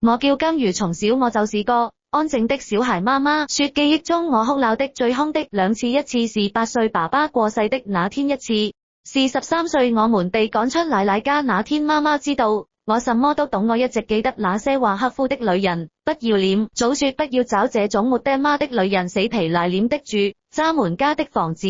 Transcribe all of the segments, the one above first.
我叫金魚，從小我就是個安靜的小孩。媽媽說記憶中我哭鬧的最兇的2次，一次是8歲爸爸過世的那天，一次是13歲我們被趕出奶奶家那天。媽媽知道我什麼都懂，我一直記得那些話。刻苦的女人不要臉，早說不要找這種沒爹媽的女人。死皮賴臉的住渣門家的房子，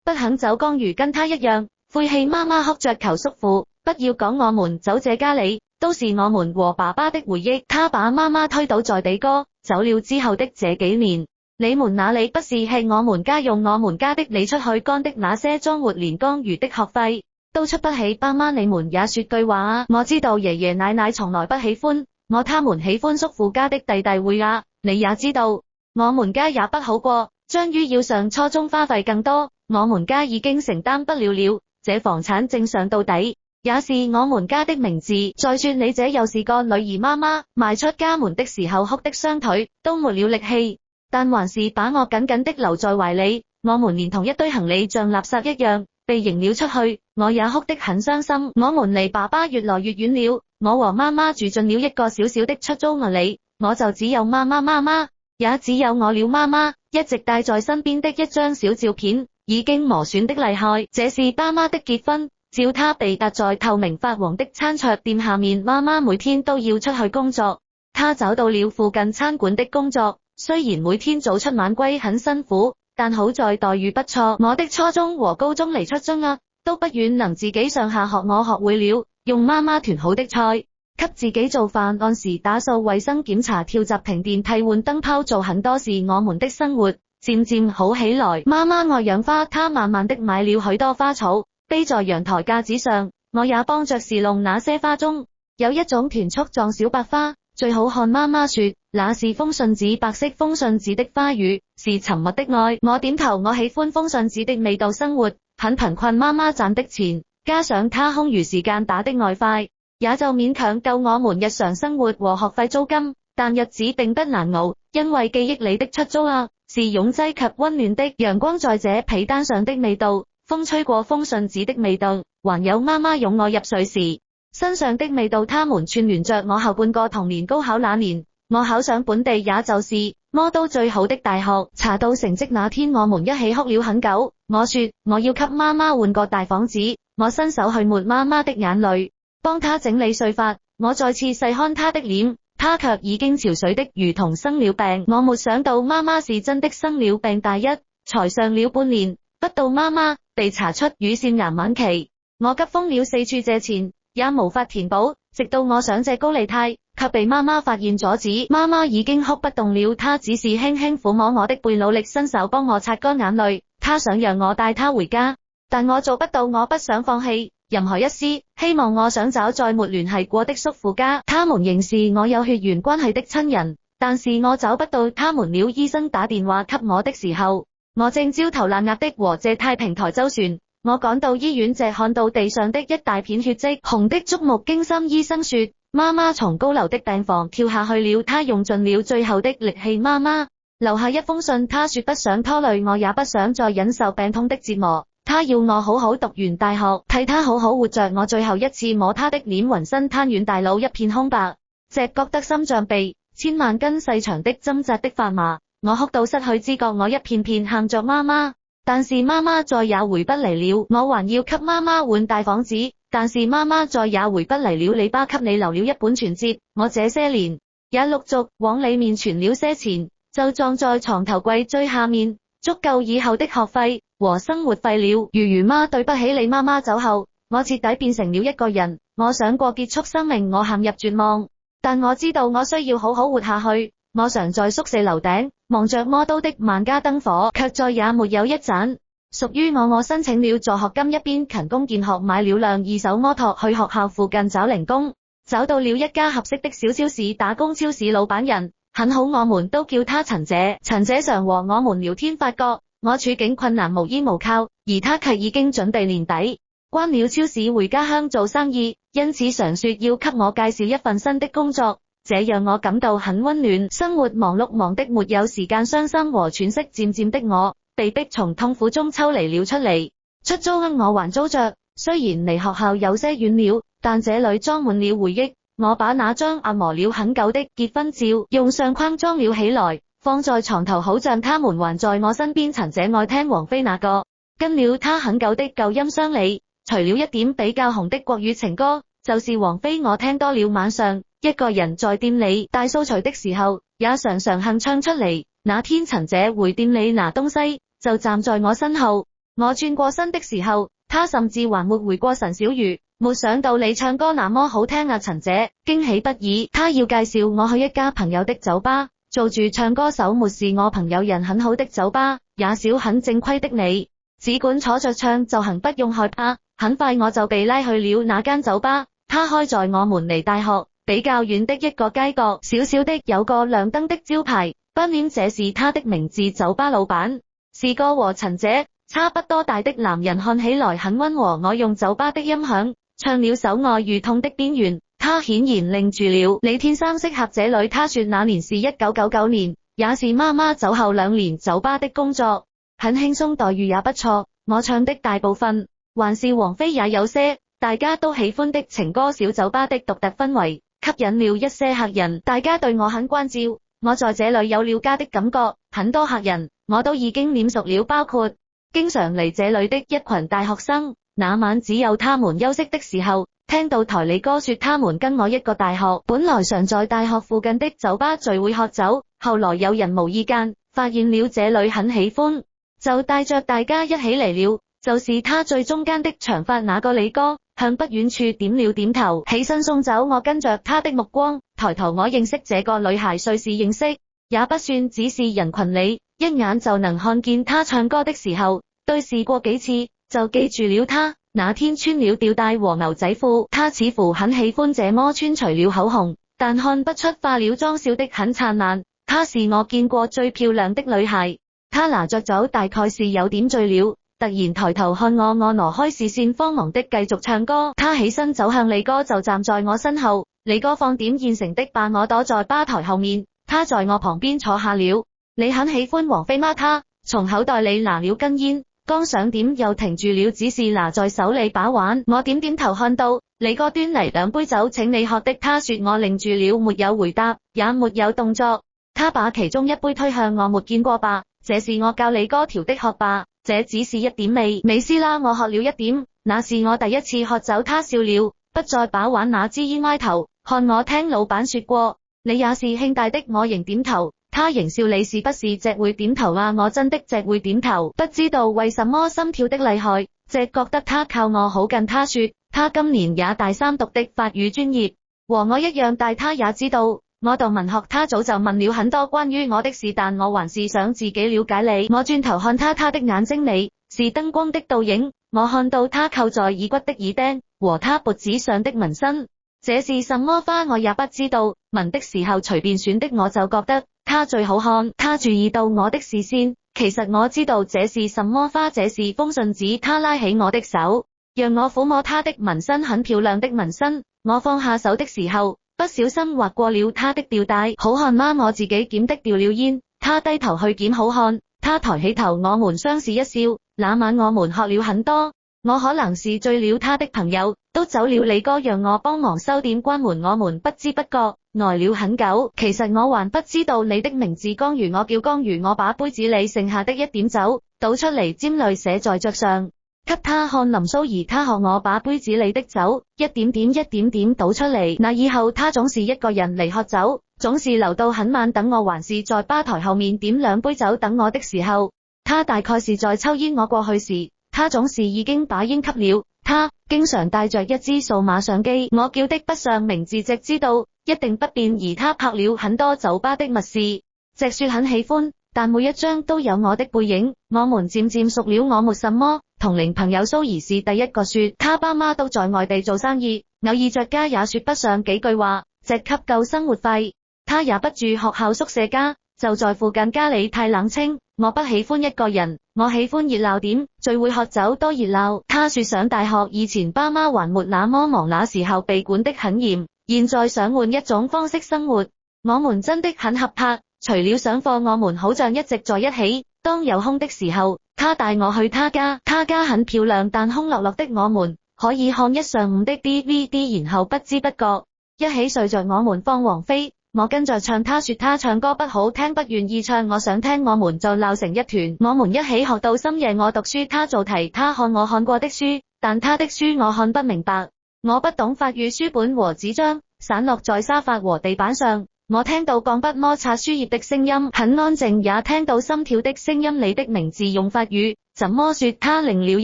不肯走江如跟他一樣晦氣。媽媽哭着求叔父不要趕我們走，這家裏都是我們和爸爸的回憶。他把媽媽推倒在地哥走了之後的這幾年，你們那裡不是吃我們家用我們家的，你出去幹的那些裝活連江魚的學費都出不起。爸媽你們也說句話啊，我知道爺爺奶奶從來不喜歡我，他們喜歡叔父家的弟弟會啊，你也知道我們家也不好過，將於要上初中花費更多，我們家已經承擔不了了，這房產證上到底也是我們家的名字。再說你這又是個女兒，媽媽邁出家門的時候哭的雙腿都沒了力氣，但還是把我緊緊的留在懷裡。我們連同一堆行李像垃圾一樣被迎了出去，我也哭得很傷心。我們離爸爸越來越遠了，我和媽媽住進了一個小小的出租屋裡，我就只有媽媽，也只有我了。媽媽一直帶在身邊的一張小照片已經磨損的厲害，這是爸媽的結婚照，他被đặt在透明發黃的餐桌墊下面。媽媽每天都要出去工作，她找到了附近餐館的工作，雖然每天早出晚歸很辛苦，但好在待遇不錯。我的初中和高中離出中啊，都不遠，能自己上下學。我學會了用媽媽團好的菜給自己做飯，按時打掃衛生，檢查跳閘停電替換燈泡，做很多事。我們的生活漸漸好起來。媽媽愛養花，她慢慢的買了許多花草背在陽台架子上，我也幫着侍弄。那些花中有一種團束狀小白花最好看，媽媽說那是風信子，白色風信子的花語是沉默的愛。我點頭，我喜歡風信子的味道。生活很貧困，媽媽賺的錢加上她空餘時間打的外快，也就勉強夠我們日常生活和學費租金，但日子並不難熬，因為記憶裡的出租啊是擁擠及溫暖的，陽光在這被單上的味道，風吹過風信子的味道，還有媽媽擁我入睡時身上的味道，他們串聯着我後半個童年。高考那年我考上本地，也就是魔都最好的大學。查到成績那天，我們一起哭了很久。我說我要給媽媽換個大房子，我伸手去抹媽媽的眼淚，幫她整理碎髮。我再次細看她的臉，她卻已經憔悴的如同生了病。我沒想到媽媽是真的生了病，大一才上了半年不到，媽媽被查出乳腺癌晚期。我急瘋了，四處借錢也無法填補，直到我想借高利貸，卻被媽媽發現阻止。媽媽已經哭不動了，她只是輕輕撫摸我的背，努力伸手幫我擦乾眼淚。她想讓我帶她回家，但我做不到。我不想放棄任何一絲希望。我想找再沒聯繫過的叔父家，他們仍是我有血緣關係的親人，但是我找不到他們了。醫生打電話給我的時候，我正焦頭爛額的和這太平台周旋。我趕到醫院，這看到地上的一大片血跡，紅的觸目驚心。醫生說媽媽從高樓的病房跳下去了，她用盡了最後的力氣。媽媽留下一封信，她說不想拖累我，也不想再忍受病痛的折磨，她要我好好讀完大學，替她好好活着。我最後一次摸她的臉，渾身癱軟，大腦一片空白，只覺得心臟被千萬根細長的針扎的發麻。我哭到失去知覺，我一片片喊着媽媽，但是媽媽再也回不嚟了。我還要給媽媽換大房子，但是媽媽再也回不嚟了。你爸給你留了一本存摺，我這些年也陸續往裡面存了些錢，就裝在床頭櫃最下面，足夠以後的學費和生活費了。如媽，對不起你，媽媽走後，我徹底變成了一個人。我想過結束生命，我陷入絕望，但我知道我需要好好活下去。我常在宿舍樓頂望着魔都的萬家燈火，卻再也沒有一盞屬於我。我申請了助學金，一邊勤工儉學買了輛二手摩托，去學校附近找零工，找到了一家合適的小超市打工。超市老闆人很好，我們都叫他陳姐。陳姐常和我們聊天，發覺我處境困難，無依無靠，而他卻已經準備年底關了超市回家鄉做生意，因此常說要給我介紹一份新的工作，這讓我感到很溫暖。生活忙碌，忙得沒有時間傷心和喘息，漸漸的我被迫從痛苦中抽離了出嚟。出租屋我還租着，雖然離學校有些遠了，但這裡裝滿了回憶。我把那張按摩了很久的結婚照用相框裝了起來，放在床頭，好像他們還在我身邊。陳姐愛聽王菲那個跟了他很久的舊音箱裡，除了一點比較紅的國語情歌，就是王菲我聽多了。晚上一個人在店裡大掃除的時候，也常常哼唱出嚟。那天陳姐回店裡拿東西，就站在我身後，我轉過身的時候，她甚至還沒回過神。小魚，沒想到你唱歌那麼好聽啊！陳姐驚喜不已，她要介紹我去一家朋友的酒吧，做住唱歌手。沒是我朋友人很好的酒吧，也少很正規的你，只管坐着唱就行，不用害怕。很快我就被拉去了那間酒吧，它開在我們離大學比較遠的一個街角，小小的有個亮燈的招牌，不免這是他的名字。酒吧老闆是個和陳姐差不多大的男人，看起來很溫和。我用酒吧的音響唱了首《愛與痛的邊緣》，他顯然愣住了。你天生適合這裡，他說那年是1999年，也是媽媽走後2年。酒吧的工作很輕鬆，待遇也不錯。我唱的大部分還是王菲，也有些大家都喜歡的情歌。小酒吧的獨特氛圍吸引了一些客人，大家對我很關照，我在這裡有了家的感覺。很多客人我都已經臉熟了，包括經常嚟這裡的一群大學生。那晚只有他們休息的時候，聽到台里哥說他們跟我一個大學，本來常在大學附近的酒吧聚會喝酒，後來有人無意間發現了這裡很喜歡，就帶着大家一起嚟了。就是他最中間的長髮那個里哥，向不遠處點了點頭，起身送走我。跟着他的目光抬頭，我認識這個女孩，雖是認識也不算，只是人群裡一眼就能看見她唱歌的時候，對視過幾次就記住了她。那天穿了吊帶和牛仔褲，她似乎很喜歡這麼穿，除了口紅，但看不出化了妝，笑得很燦爛。她是我見過最漂亮的女孩。她拿着酒，大概是有點醉了，突然抬頭看我，我挪開視線，慌忙的繼續唱歌。她起身走向李哥，就站在我身後。李哥放點現成的，把我躲在吧台後面。他在我旁邊坐下了。你很喜歡王菲嗎？他從口袋裡拿了根煙，剛想點又停住了，只是拿在手裡把玩。我點點頭，看到李哥端嚟2杯酒，請你喝的。他說。我愣住了，沒有回答，也沒有動作。他把其中一杯推向我，沒見過吧？這是我教李哥調的，喝吧。這只是一點味，美斯啦。我喝了一點，那是我第一次喝酒。他笑了，不再把玩那支煙，歪頭看我。聽老闆說過你也是慶大的。我仍點頭。他仍笑。你是不是隻會點頭啊？我真的隻會點頭。不知道為什麼心跳的厲害，隻覺得他靠我好近。他說他今年也大3讀的法語專業，和我一樣大。他也知道我讀文學，他早就問了很多關於我的事，但我還是想自己了解你。我轉頭看他，他的眼睛裡是燈光的倒影。我看到他扣在耳骨的耳釘和他脖子上的紋身，這是什麼花我也不知道，紋的時候隨便選的，我就覺得他最好看。他注意到我的視線，其實我知道這是什麼花，這是風信子。他拉起我的手，讓我撫摸他的紋身，很漂亮的紋身。我放下手的時候不小心劃過了他的吊帶。好看嗎？我自己撿的，掉了煙。他低頭去撿，好看。他抬起頭，我們相視一笑。那晚我們喝了很多，我可能是醉了，他的朋友都走了。李哥讓我幫忙收店關門，我們不知不覺呆了很久。其實我還不知道你的名字，江如。我叫江如。我把杯子裡剩下的一點酒倒出嚟，沾淚寫在桌上給他看。林蘇怡，他學我把杯子裡的酒一點點倒出嚟。那以後他總是一個人嚟喝酒，總是留到很晚，等我還是在吧台後面點2杯酒等我的時候，他大概是在抽煙。我過去時他總是已經把煙吸了。他經常帶着一支數碼相機，我叫的不上名字，直知道一定不變。而他拍了很多酒吧的密事，直說很喜歡，但每一張都有我的背影。我們漸漸熟了，我沒什麼同齡朋友。蘇怡是第一個說，他爸媽都在外地做生意，偶爾着家也說不上幾句話，只給夠生活費。他也不住學校宿舍家，就在附近，家裡太冷清。我不喜歡一個人，我喜歡熱鬧點，聚會喝酒多熱鬧。他說上大學以前爸媽還沒那麼忙，那時候被管得很嚴，現在想換一種方式生活。我們真的很合拍，除了上課我們好像一直在一起。當有空的時候，他帶我去他家，他家很漂亮，但空落落的，我們可以看一上午的 DVD，然後不知不覺一起睡着我們放王妃，我跟着唱，他說他唱歌不好聽，不願意唱，我想聽，我們就鬧成一團。我們一起學到深夜，我讀書，他做題，他看我看過的書，但他的書我看不明白。我不懂法語，書本和紙張散落在沙發和地板上，我聽到鋼筆摩擦書頁的聲音，很安靜，也聽到心跳的聲音。你的名字用法語怎麼說？他擰了一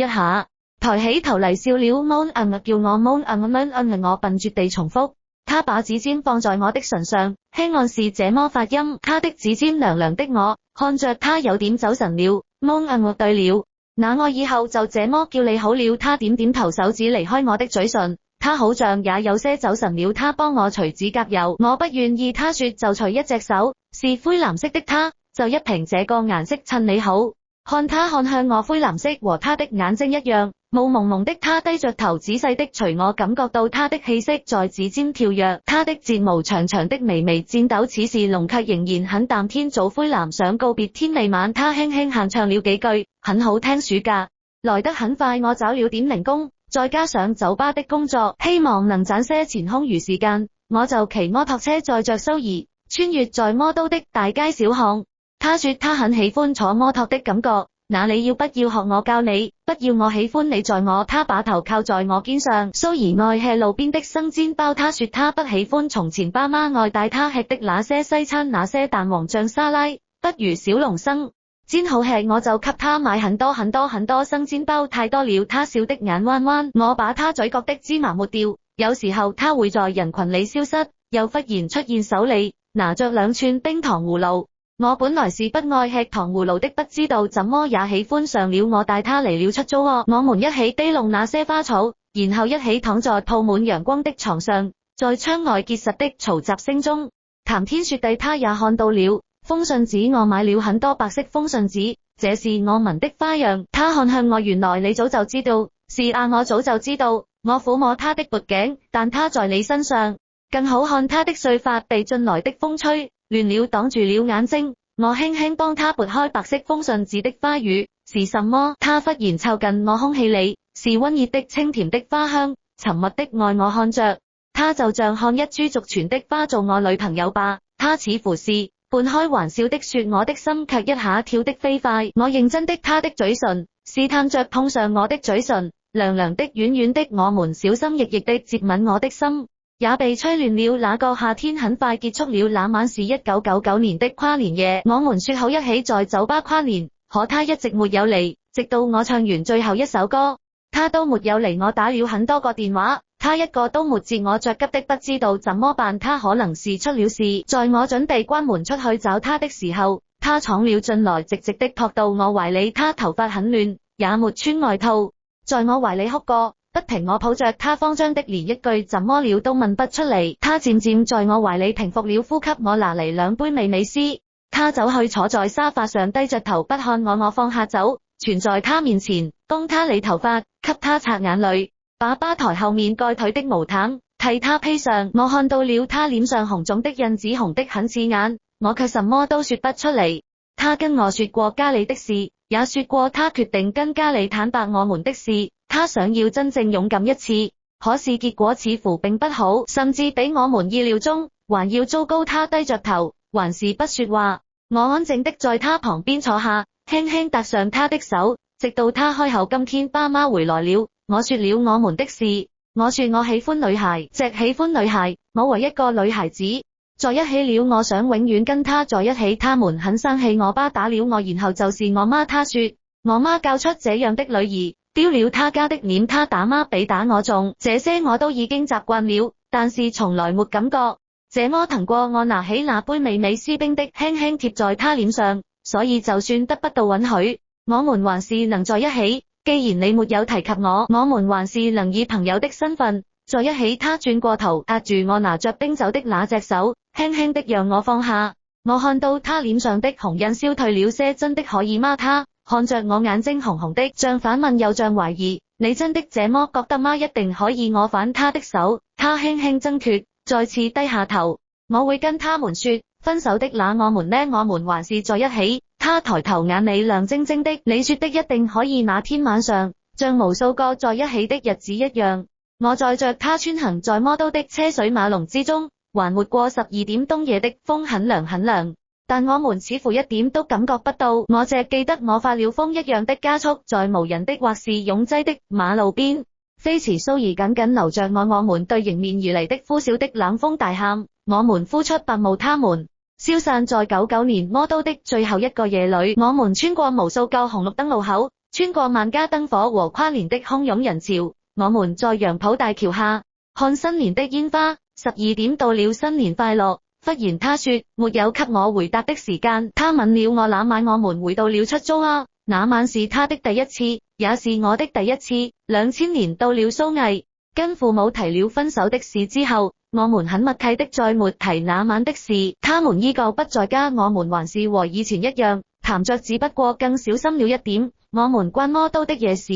下，抬起頭嚟笑了。mon 叫我 mon 我笨拙地重複。他把指尖放在我的唇上，希望是這麼發音。他的指尖涼涼的，我看着他有點走神了。mon 對了，那我以後就這麼叫你好了。他點點頭，手指離開我的嘴唇。他好像也有些走神了，他幫我除指甲油，我不願意，他說就除一隻手，是灰藍色的，他就一瓶這個顏色襯你好。看他看向我，灰藍色和他的眼睛一樣，霧蒙蒙的。他低着頭仔細的除，我感覺到他的氣息在指尖跳躍，他的睫毛長長的微微顫抖，似是龍卻仍然很淡。天早灰藍想告別天未晚，他輕輕彈唱了幾句，很好聽。暑假來得很快，我找了點零工，再加上酒吧的工作，希望能賺些錢空餘時間，我就騎摩托車載着修兒，穿越在魔都的大街小巷。他說他很喜歡坐摩托的感覺，那你要不要學我教你？不要，我喜歡你載我。他把頭靠在我肩上。修兒愛吃路邊的生煎包，他說他不喜歡從前爸媽愛帶他吃的那些西餐，那些蛋黃醬沙拉，不如小籠生煎好吃。我就給他買很多很多很多生煎包，太多了。他笑得眼彎彎。我把他嘴角的芝麻抹掉。有時候他會在人群裏消失，又忽然出現手裏拿着2串冰糖葫蘆。我本來是不愛吃糖葫蘆的，不知道怎麼也喜歡上了。我帶他嚟了出租屋，我們一起低弄那些花草，然後一起躺在鋪滿陽光的床上，在窗外結實的嘈雜聲中談天說地。他也看到了風信紙，我買了很多白色風信紙，這是我紋的花樣。他看向我，原來你早就知道。是啊，我早就知道。我撫摸他的脖頸，但他在你身上更好看。他的碎髮被進來的風吹亂了，擋住了眼睛。我輕輕幫他撥開白色風信紙的花語是什麼？他忽然湊近我，空氣裡是溫熱的清甜的花香，沉默的愛我看着。他就像看一株續傳的花，做我女朋友吧。他似乎是半開玩笑的說，我的心卻一下跳得飛快。我認真的，他的嘴唇試探着碰上我的嘴唇，涼涼的軟軟的，我們小心翼翼的接吻，我的心也被吹亂了。那個夏天很快結束了，那晚是1999年的跨年夜，我們說好一起在酒吧跨年，可他一直沒有嚟，直到我唱完最後一首歌，他都沒有嚟。我打了很多個電話，他一個都沒接，我着急的不知道怎麼辦。他可能是出了事。在我準備關門出去找他的時候，他闖了進來，直直的撲到我懷裡。他頭髮很亂，也沒穿外套，在我懷裡哭過不停。我抱着他，慌張的連一句怎麼了都問不出嚟。他漸漸在我懷裡平復了呼吸。我拿嚟2杯美美斯，他走去坐在沙發上，低着頭不看我。我放下酒，蜷在他面前，幫他理頭髮，給他擦眼淚，把吧台後面蓋腿的毛毯替他披上。我看到了他臉上紅腫的印子，紅得很刺眼，我卻什麼都說不出嚟。他跟我說過家裡的事，也說過他決定跟家裡坦白我們的事。他想要真正勇敢一次，可是結果似乎並不好，甚至比我們意料中還要糟糕。他低着頭，還是不說話。我安靜的在他旁邊坐下，輕輕搭上他的手，直到他開口，今天爸媽回來了。我說了我們的事，我說我喜歡女孩，只喜歡女孩，我為一個女孩子在一起了，我想永遠跟他在一起。他們很生氣，我爸打了我，然後就是我媽。他說我媽教出這樣的女兒，丟了他家的臉。他打媽比打我重，這些我都已經習慣了，但是從來沒感覺這麼疼過。我拿起那杯美美斯，冰的輕輕貼在他臉上，所以就算得不到允許，我們還是能在一起。既然你沒有提及我，我們還是能以朋友的身份在一起。他轉過頭壓住我拿着冰酒的那隻手，輕輕的讓我放下。我看到他臉上的紅印消退了些，真的可以嗎？他看着我，眼睛紅紅的，像反問又像懷疑。你真的這麼覺得嗎？一定可以。我反他的手，他輕輕掙脫，再次低下頭。我會跟他們說分手的，那我們呢？我們還是在一起。他抬頭，眼裡亮晶晶的。你說的一定可以，那天晚上像無數個在一起的日子一樣。我載着他穿行在魔都的車水馬龍之中，還沒過12點，冬夜的風很涼很涼，但我們似乎一點都感覺不到。我只記得我發了瘋一樣的加速，在無人的或是擁擠的馬路邊飛馳，蘇兒緊緊留着我們對迎面而嚟的呼嘯的冷風大喊，我們呼出白霧，他們消散在99年魔都的最後一個夜裏。我們穿過無數個紅綠燈路口，穿過萬家燈火和跨年的洶湧人潮，我們在楊浦大橋下看新年的煙花。12點到了，新年快樂。忽然他說，沒有給我回答的時間，他吻了我。那晚我們回到了出租屋，那晚是他的第一次，也是我的第一次。2000年到了蘇毅，跟父母提了分手的事之後，我們很默契的再沒提那晚的事。他們依舊不在家，我們還是和以前一樣談着，只不過更小心了一點。我們逛魔都的夜市，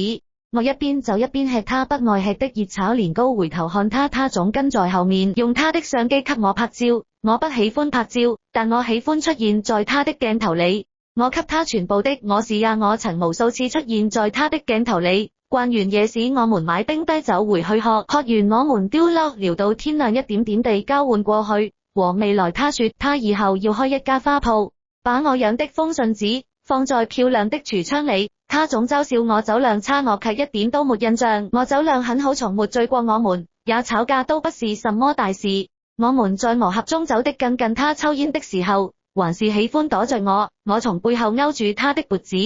我一邊走一邊吃他不愛吃的熱炒年糕，回頭看他，他總跟在後面用他的相機給我拍照。我不喜歡拍照，但我喜歡出現在他的鏡頭裡。我給他全部的我是呀，我曾無數次出現在他的鏡頭裡。逛完夜市，我們買冰啤酒回去喝，喝完我們丟落聊到天亮，一點點地交換過去和未來。他說他以後要開一家花鋪，把我養的封信紙放在漂亮的櫥窗裡。他總嘲笑我酒量差，我卻一點都沒印象。我酒量很好，從沒醉過，我們也吵架都不是什麼大事。我們在磨合中走得更近，他抽煙的時候還是喜歡躲着我。我從背後勾住他的脖子，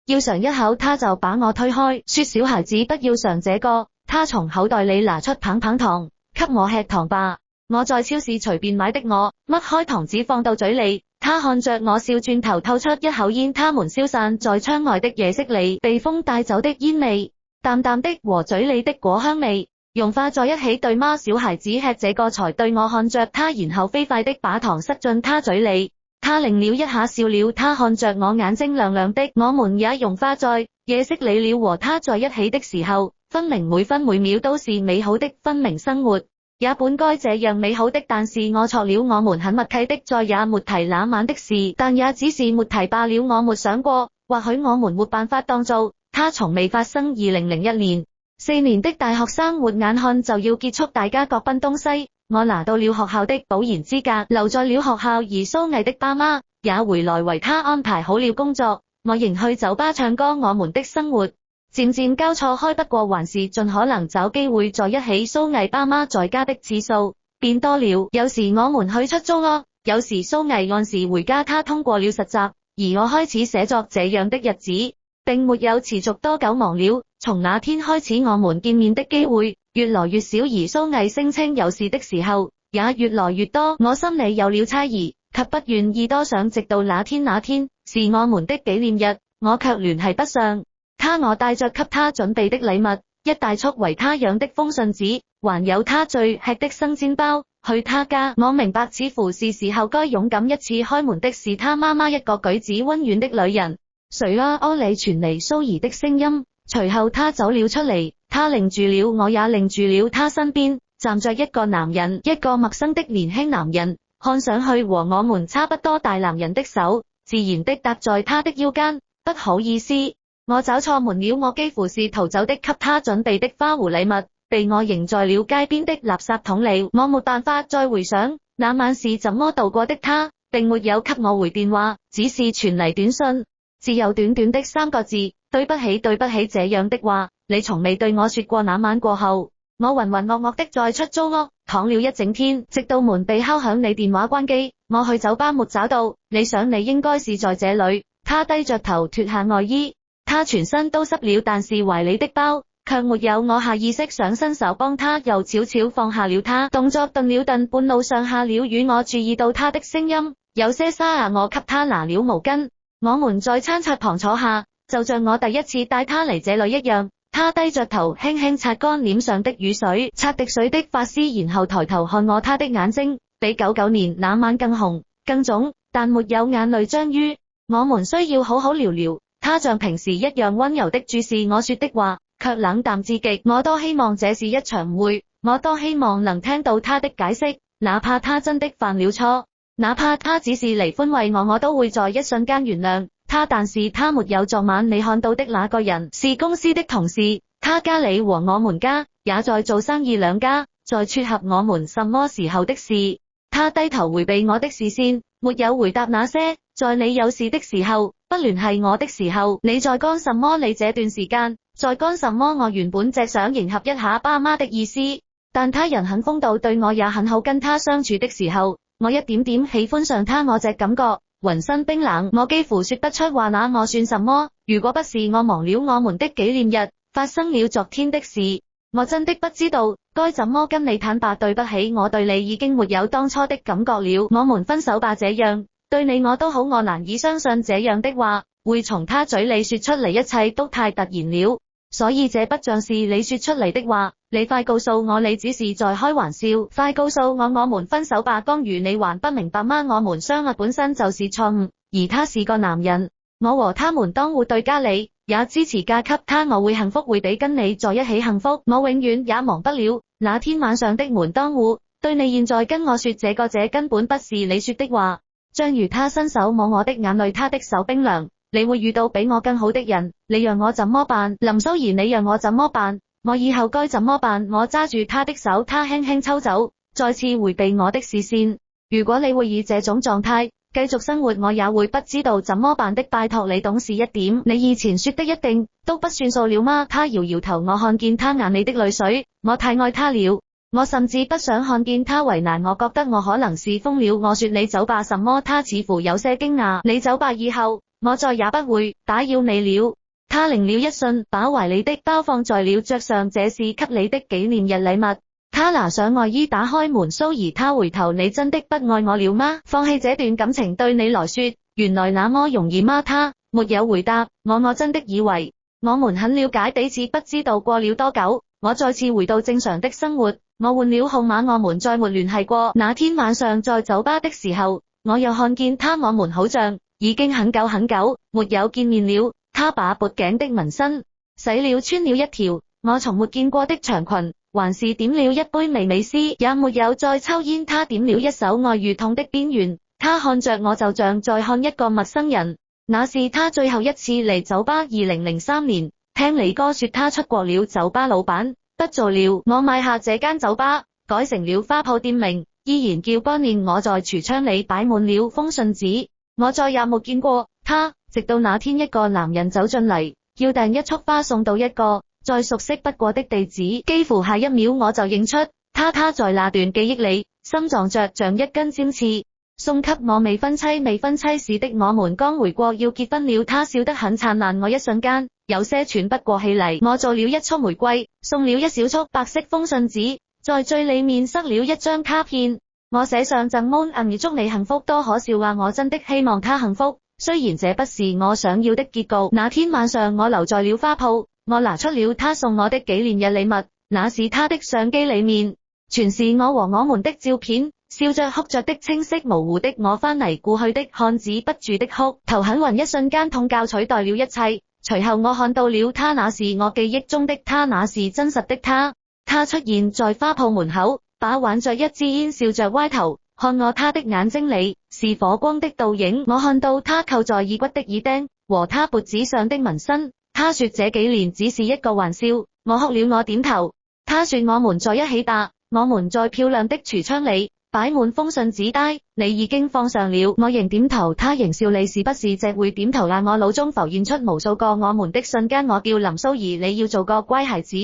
要嘗一口，他就把我推開，說小孩子不要嘗這個。他從口袋裡拿出棒棒糖，給我吃糖吧。我在超市隨便買的，我剝開糖紙放到嘴裡，他看着我笑，轉頭透出一口煙。他們消散在窗外的夜色裡，被風帶走的煙味，淡淡的和嘴裡的果香味融化在一起，對嗎？小孩子吃這個才對。我看着他，然後飛快的把糖塞進他嘴裡。他擰了一下笑了，他看着我眼睛亮亮的。我們也融化在夜色裡了。和他在一起的時候，分明每分每秒都是美好的，分明生活也本該這樣美好的。但是我錯了，我們很默契的再也沒提那晚的事，但也只是沒提罷了。我沒想過，或許我們沒辦法當做它從未發生。2001年4年的大學生活眼看就要結束，大家各奔東西。我拿到了學校的保研資格，留在了學校，而蘇毅的爸媽也回來為他安排好了工作。我仍去酒吧唱歌，我們的生活漸漸交錯開，不過還是盡可能找機會在一起。蘇毅爸媽在家的次數變多了，有時我們去出租屋，有時蘇毅按時回家。他通過了實習，而我開始寫作。這樣的日子並沒有持續多久，忘了。從那天開始，我們見面的機會越來越少，而蘇毅聲稱有事的時候也越來越多。我心裡有了猜疑，卻不願意多想。直到那天是我們的紀念日，我卻聯繫不上他。我帶着給他準備的禮物，一大束為他養的封信紙，還有他最吃的生煎包，去他家。我明白，似乎是時候該勇敢一次。開門的是他媽媽，一個舉止溫軟的女人。誰啊？安里傳嚟蘇兒的聲音。隨後他走了出嚟，他愣住了，我也愣住了。他身邊站着一個男人，一個陌生的年輕男人，看上去和我們差不多大。男人的手自然的搭在他的腰間。不好意思，我找錯門了。我幾乎是逃走的，給他準備的花壺禮物被我扔在了街邊的垃圾桶裡。我沒辦法再回想那晚是怎麼度過的。他並沒有給我回電話，只是傳嚟短信，只有短短的3個字：對不起，對不起。這樣的話你從未對我說過。那晚過後，我渾渾噩噩的在出租屋躺了一整天，直到門被敲響，你電話關機。我去酒吧沒找到你，想你應該是在這裡。他低着頭脫下外衣，他全身都濕了，但是懷裡的包卻沒有。我下意識想伸手幫他，又悄悄放下了他，動作頓了頓，半路上下了雨。我注意到他的聲音有些沙啞，我給他拿了毛巾。我們在餐桌旁坐下，就像我第一次帶他嚟這裡一樣。他低着頭輕輕擦乾臉上的雨水，擦滴水的髮絲，然後抬頭看我，他的眼睛比99年那晚更紅更腫，但沒有眼淚將於。我們需要好好聊聊。他像平時一樣溫柔的注視我說的話，卻冷淡至極。我多希望這是一場誤會，我多希望能聽到他的解釋，哪怕他真的犯了錯，哪怕他只是嚟寬慰我，我都會在一瞬間原諒他。但是他沒有。昨晚你看到的那個人是公司的同事，他家裏和我們家也在做生意，兩家在撮合我們什麼時候的事。他低頭迴避我的視線，沒有回答那些在你有事的時候不聯繫我的時候你在幹什麼。你這段時間在幹什麼？我原本只想迎合一下爸媽的意思，但他人很風度，對我也很好。跟他相處的時候，我一點點喜歡上他。我這感覺渾身冰冷，我幾乎說不出話。那我算什麼？如果不是我忘了我們的紀念日，發生了昨天的事，我真的不知道該怎麼跟你坦白。對不起，我對你已經沒有當初的感覺了。我們分手吧，這樣對你我都好。我難以相信這樣的話會從他嘴裡說出嚟，一切都太突然了，所以這不像是你說出嚟的話。你快告訴我你只是在開玩笑，快告訴我我們分手吧。江如，你還不明白嗎？我們相愛本身就是錯誤，而他是個男人，我和他們當戶對家裏也支持嫁給他。我會幸福，會比跟你在一起幸福。我永遠也忘不了那天晚上的門當戶對。你現在跟我說這根本不是你說的話。張如，他伸手摸我的眼淚，他的手冰涼。你會遇到比我更好的人，你讓我怎麼辦？林蘇怡，你讓我怎麼辦？我以後該怎麼辦？我揸住他的手，他輕輕抽走，再次迴避我的視線。如果你會以這種狀態繼續生活，我也會不知道怎麼辦的。拜託你懂事一點，你以前說的一定都不算數了嗎？他搖搖頭，我看見他眼裡的淚水，我太愛他了，我甚至不想看見他為難。我覺得我可能是瘋了。我說你走吧，什麼？他似乎有些驚訝。你走吧，以後我再也不會打擾你了。他擰了一瞬，把懷裡的包放在了桌上，這是給你的紀念日禮物。他拿上外衣，打開門。蘇怡，他回頭，你真的不愛我了嗎？放棄這段感情對你來說原來那麼容易嗎？他沒有回答我。我真的以為我們很了解彼此，不知道過了多久，我再次回到正常的生活。我換了號碼，我們再沒聯繫過。那天晚上在酒吧的時候，我又看見他，我們好像已經很久很久沒有見面了。他把脖頸的紋身洗了，穿了一條我從沒見過的長裙，還是點了一杯微美斯，也沒有再抽煙。他點了一首愛與痛的邊緣，他看着我就像在看一個陌生人。那是他最後一次嚟酒吧。2003年，聽李哥說他出國了，酒吧老闆不做了，我買下這間酒吧，改成了花鋪，店名依然叫 Bonnie。我在櫥窗裡擺滿了封信紙，我再也沒見過他。直到那天，一個男人走進嚟，要訂一束花送到一個再熟悉不過的地址。幾乎下一秒我就認出他在那段記憶裡心臟着像一根尖刺。送給我未婚妻。未婚妻是的，我們剛回國要結婚了。他笑得很燦爛，我一瞬間有些喘不過氣嚟。我做了一束玫瑰，送了一小束白色封信紙，在最裡面塞了一張卡片，我寫上贈安祝你幸福。多可笑啊！我真的希望他幸福，雖然這不是我想要的結局。那天晚上我留在了花鋪，我拿出了他送我的紀念日禮物，那是他的相機，裡面全是我和我們的照片，笑着哭着的，清晰模糊的，我翻嚟故去的，看止不住的哭，頭很暈，一瞬間痛覺取代了一切。隨後我看到了他，那是我記憶中的他，那是真實的他。他出現在花鋪門口，把玩着一支煙，笑着歪頭看我，他的眼睛裡是火光的倒影。我看到他扣在耳骨的耳釘和他脖子上的紋身。他說這幾年只是一個玩笑。我哭了，我點頭。他說我們在一起吧。我們在漂亮的櫥窗裡擺滿封信紙袋，你已經放上了。我仍點頭，他仍笑。你是不是只會點頭啊？我腦中浮現出無數個我們的瞬間。我叫林蘇怡，你要做個乖孩子。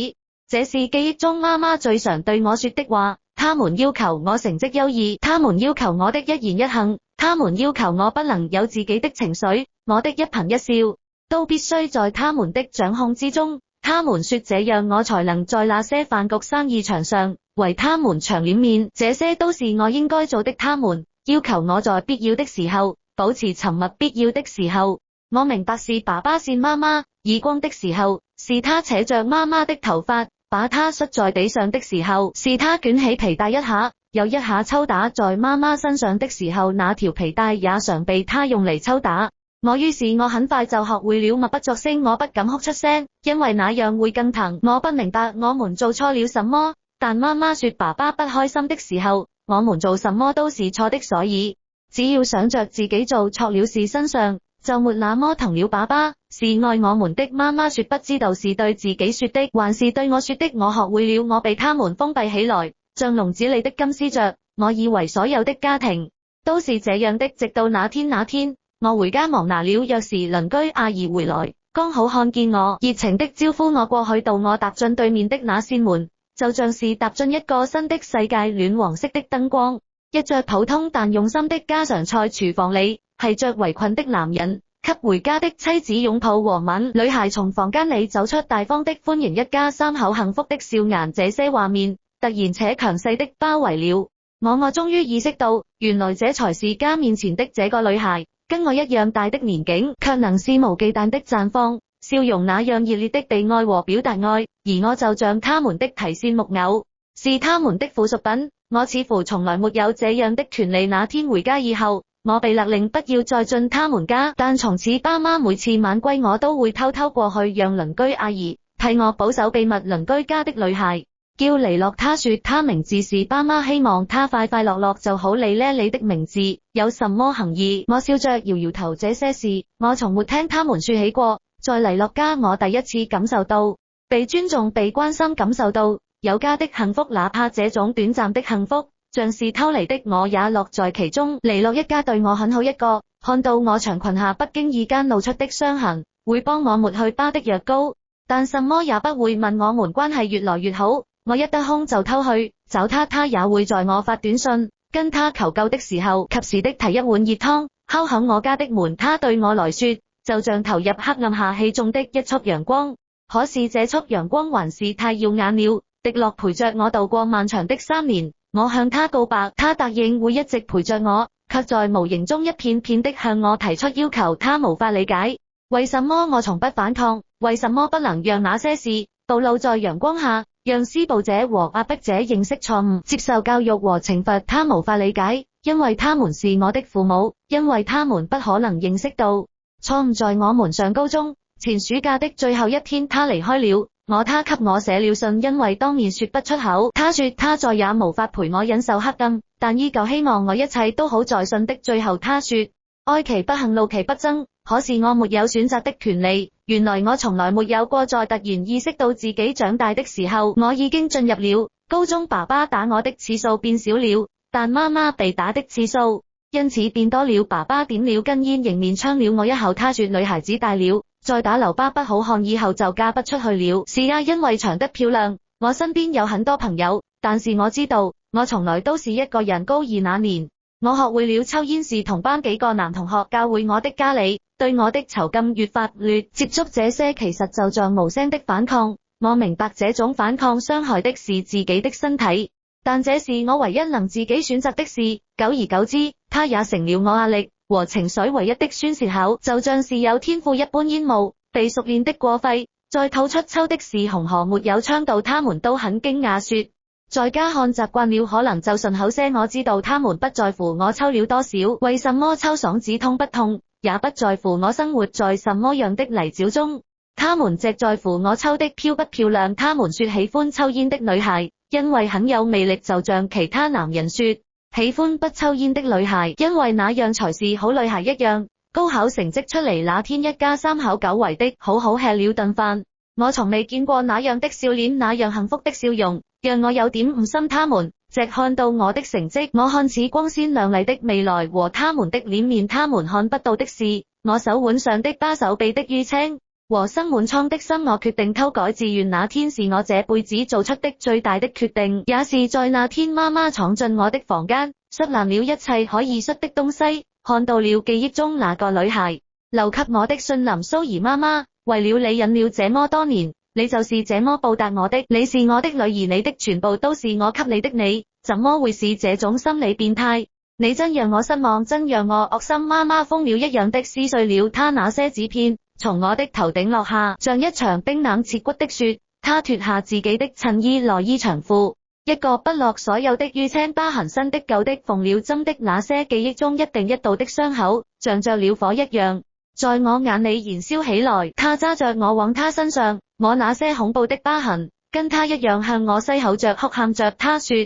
這是記憶中媽媽最常對我說的話。他們要求我成績優異，他們要求我的一言一行，他們要求我不能有自己的情緒，我的一顰一笑都必須在他們的掌控之中。他們說這樣我才能在那些飯局生意場上為他們長臉面，這些都是我應該做的。他們要求我在必要的時候保持沉默，必要的時候我明白是爸爸扇媽媽耳光的時候，是他扯着媽媽的頭髮把她摔在地上的時候，是他捲起皮帶一下又一下抽打在媽媽身上的時候，那條皮帶也常被他用嚟抽打我。於是我很快就學會了默不作聲，我不敢哭出聲，因為那樣會更疼。我不明白我們做錯了什麼，但媽媽說爸爸不開心的時候，我們做什麼都是錯的，所以只要想着自己做錯了事，身上就沒那麼疼了。爸爸是愛我們的。媽媽說不知道是對自己說的，還是對我說的。我學會了，我被他們封閉起來，像籠子裏的金絲雀。我以為所有的家庭都是這樣的，直到那天，我回家忙拿了鑰匙，鄰居阿姨回來，剛好看見我，熱情的招呼我過去。到我踏進對面的那扇門，就像是踏進一個新的世界。暖黃色的燈光，一着普通但用心的家常菜。廚房裡係着圍裙的男人，給回家的妻子擁抱和吻。女孩從房間裡走出，大方的歡迎一家三口幸福的笑顏。這些畫面突然且強勢的包圍了我終於意識到，原來這才是家面前的這個女孩，跟我一樣大的年紀，卻能肆無忌憚的綻放笑容，那樣熱烈的被愛和表達愛。而我就像他們的提線木偶，是他們的附屬品。我似乎從來沒有這樣的權利。那天回家以後，我被勒令不要再進他們家，但從此爸媽每次晚歸，我都會偷偷過去，讓鄰居阿姨替我保守秘密。鄰居家的女孩叫黎諾，她說她名字是爸媽希望她快快樂樂就好。你的名字有什麼含義？我笑着搖搖頭，這些事我從沒聽他們說起過。在黎諾家，我第一次感受到被尊重、被關心，感受到有家的幸福，哪怕這種短暫的幸福像是偷嚟的，我也樂在其中。黎諾一家對我很好，一個看到我長裙下不經意間露出的傷痕，會幫我抹去疤的藥膏，但什麼也不會問。我們關係越來越好，我一得空就偷去找他，他也會在我發短信跟他求救的時候，及時的提一碗熱湯，敲響我家的門。他對我來說就像投入黑暗下氣中的一束陽光，可是這束陽光還是太耀眼了。迪洛陪着我度過漫長的3年，我向他告白，他答應會一直陪着我，卻在無形中一片片的向我提出要求。他無法理解為什麼我從不反抗，為什麼不能讓那些事暴露在陽光下，讓施暴者和壓迫者認識錯誤，接受教育和懲罰。他無法理解，因為他們是我的父母，因為他們不可能認識到錯誤。在我們上高中前暑假的最後一天，他離開了他給我寫了信，因為當面說不出口。他說他再也無法陪我忍受黑暗，但依舊希望我一切都好。在信的最後他說，哀其不幸，怒其不爭，可是我沒有選擇的權利。原來我從來沒有過，在突然意識到自己長大的時候，我已經進入了高中。爸爸打我的次數變少了，但媽媽被打的次數因此變多了。爸爸點了根煙，迎面嗆了我一口。他說女孩子大了，再打留疤不好看，以後就嫁不出去了。是啊，因為長得漂亮。我身邊有很多朋友，但是我知道我從來都是一個人。高2那年，我學會了抽煙，是同班幾個男同學教會我的。家裡對我的囚禁越發越接觸，這些其實就像無聲的反抗。我明白這種反抗傷害的是自己的身體，但這是我唯一能自己選擇的事。久而久之，它也成了我壓力和情緒唯一的宣洩口，就像是有天賦一般煙霧被熟練的過肺，再吐出抽的是紅河，沒有嗆到。他們都很驚訝，說在家看習慣了，可能就順口些。我知道他們不在乎我抽了多少，為什麼抽爽子痛不痛，也不在乎我生活在什麼樣的泥沼中，他們只在乎我抽的漂不漂亮。他們說喜歡抽煙的女孩因為很有魅力，就像其他男人說喜歡不抽煙的女孩因為那樣才是好女孩一樣。高考成績出嚟那天，一家3口久違的好好吃了頓飯。我從未見過那樣的笑臉，那樣幸福的笑容，讓我有點誤心。他們只看到我的成績，我看似光鮮亮麗的未來和他們的臉面。他們看不到的是我手腕上的疤、手臂的淤青和生滿瘡的心。我決定偷改志願那天是我這輩子做出的最大的決定，也是在那天媽媽闖進我的房間，摔爛了一切可以摔的東西，看到了記憶中那個女孩留給我的信。林蘇兒媽媽，為了你忍了這麼多年，你就是這麼報答我的。你是我的女兒，你的全部都是我給你的。你怎麼會是這種心理變態？你真讓我失望，真讓我惡心。媽媽瘋了一樣的撕碎了她那些紙片，從我的頭頂落下，像一場冰冷刺骨的雪。她脫下自己的襯衣、內衣、長褲，一個不落所有的淤青、疤痕，新的舊的，縫了針的那些記憶中一定一度的傷口，像着了火一樣，在我眼裏燃燒起來。她揸着我往她身上，我那些恐怖的疤痕，跟她一樣向我嘶吼着、哭喊着。她說，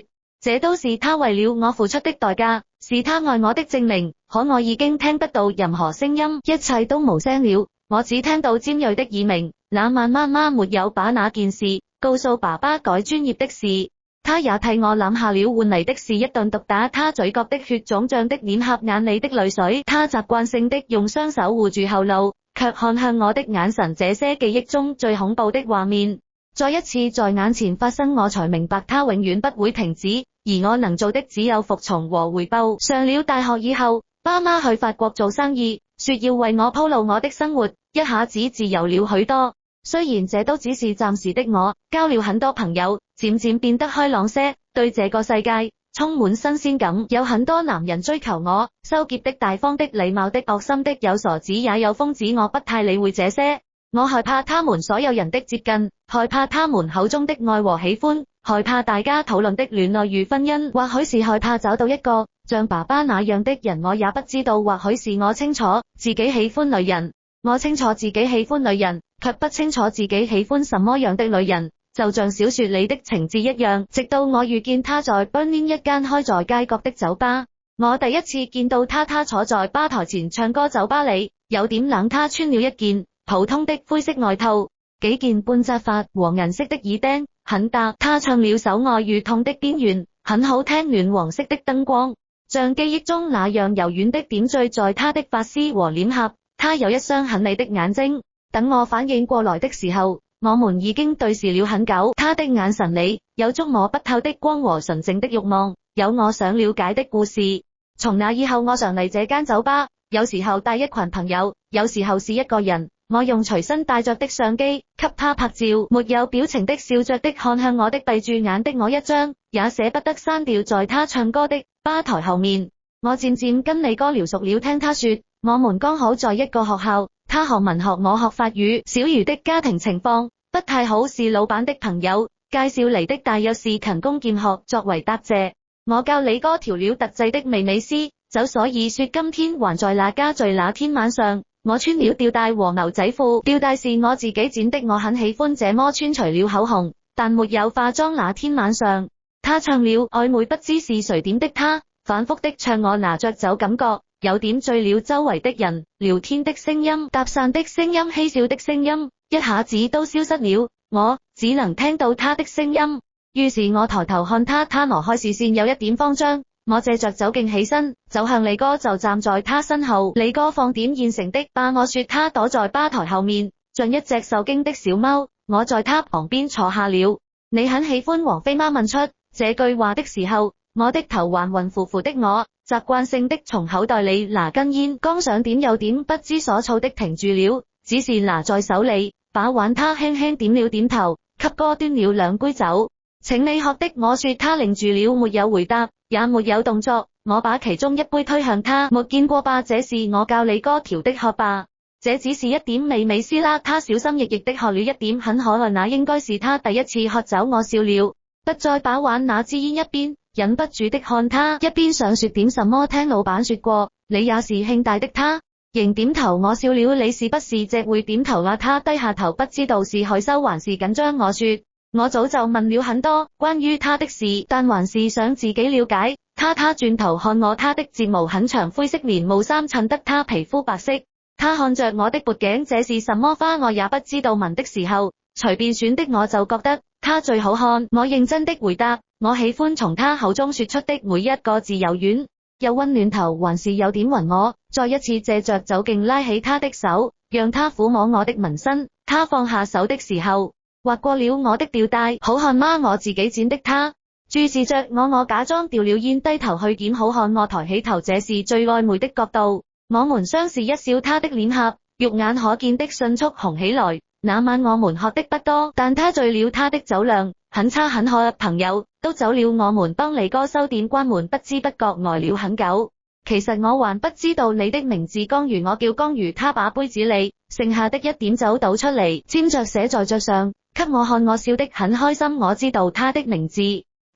這都是她為了我付出的代價。是他愛我的證明。可我已經聽不到任何聲音，一切都無聲了。我只聽到尖銳的耳鳴。那晚媽媽沒有把那件事告訴爸爸，改專業的事。他也替我攬下了，換嚟的是一頓毒打。他嘴角的血腫脹的臉頰，眼裏的淚水。他習慣性的用雙手護住後腦，卻看向我的眼神，這些記憶中最恐怖的畫面再一次在眼前發生，我才明白他永遠不會停止，而我能做的只有服從和回報。上了大學以後，爸媽去法國做生意，說要為我鋪路，我的生活一下子自由了許多。雖然這都只是暫時的，我交了很多朋友，漸漸變得開朗些，對這個世界充滿新鮮感。有很多男人追求我，羞澀的、大方的、禮貌的、惡心的，有傻子也有瘋子，我不太理會這些。我害怕他們所有人的接近，害怕他們口中的愛和喜歡，害怕大家討論的戀愛與婚姻，或許是害怕找到一個像爸爸那樣的人，我也不知道。或許是我清楚自己喜歡女人，我清楚自己喜歡女人，卻不清楚自己喜歡什麼樣的女人，就像小說裡的情節一樣。直到我遇見他在 Berlin 一間開在街角的酒吧，我第一次見到他，他坐在吧台前唱歌，酒吧裡有點冷，他穿了一件普通的灰色外套，幾件半紮髮和銀色的耳釘，很搭。他唱了首愛與痛的邊緣，很好聽。暖黃色的燈光像記憶中那樣柔軟的點綴在他的髮絲和臉頰，他有一雙很美的眼睛。等我反應過來的時候，我們已經對視了很久。他的眼神裡有觸摸不透的光和純淨的慾望，有我想了解的故事。從那以後，我常嚟這間酒吧，有時候帶一群朋友，有時候是一個人。我用隨身帶着的相機給他拍照，沒有表情的笑着的看向我的閉住眼的我一張，也捨不得刪掉。在他唱歌的吧台後面，我漸漸跟李哥聊熟了。聽他說，我們剛好在一個學校，他學文學，我學法語。小魚的家庭情況不太好，是老闆的朋友介紹嚟的，大約是勤工儉學。作為答謝，我教李哥調了特製的味美斯酒，所以說今天還在那家聚。那天晚上，我穿了吊帶和牛仔褲，吊帶是我自己剪的，我很喜歡這麼穿。除了口紅，但沒有化妝。那天晚上，他唱了曖昧不知是誰點的，他反覆的唱，我拿着酒，感覺有點醉了。周圍的人聊天的聲音、搭訕的聲音、嬉笑的聲音一下子都消失了，我只能聽到他的聲音。於是我抬頭看他，他挪開視線，有一點慌張。我借着酒勁起身，走向李哥，就站在他身後。李哥放點現成的吧，我說。他躲在吧台後面，像一隻受驚的小貓。我在他旁邊坐下了。你很喜歡王菲嗎？問出這句話的時候，我的頭還暈乎乎的，我習慣性的從口袋裡拿根煙，剛想點有點不知所措的停住了，只是拿在手裡把玩。他輕輕點了點頭，給哥端了兩杯酒。請你喝的，我說。他愣住了，沒有回答，也沒有動作。我把其中一杯推向他，沒見過吧？這是我教李哥調的，喝吧。這只是一點味美斯啦。他小心翼翼的喝了一點，很可愛，那應該是他第一次喝酒。我笑了，不再把玩那支煙，一邊忍不住的看他，一邊想說點什麼。聽老闆說過，你也是慶大的。他仍點頭。我笑了，你是不是隻會點頭啊？他低下頭，不知道是害羞還是緊張。我說，我早就問了很多關於他的事，但還是想自己了解。他轉頭看我，他的睫毛很長，灰色連帽衫襯得他皮膚白色。他看着我的脖頸，這是什麼花？我也不知道，聞的時候隨便選的，我就覺得他最好看。我認真的回答，我喜歡從他口中說出的每一個字，柔軟又溫暖，頭還是有點暈。我再一次借着酒勁拉起他的手，讓他撫摸我的紋身。他放下手的時候，劃過了我的吊帶。好看嗎？我自己剪的。他注視着我假裝掉了煙，低頭去檢好看。我抬起頭，這是最曖昧的角度。我們相視一笑，他的臉頰肉眼可見的迅速紅起來。那晚我們喝的不多，但他醉了，他的酒量很差很可。朋友都走了，我們幫李哥收店關門，不知不覺呆了很久。其實我還不知道你的名字，江如，我叫江如。他把杯子裡剩下的一點酒倒出嚟，沾着寫在桌上，給我看。我笑得很開心。我知道他的名字，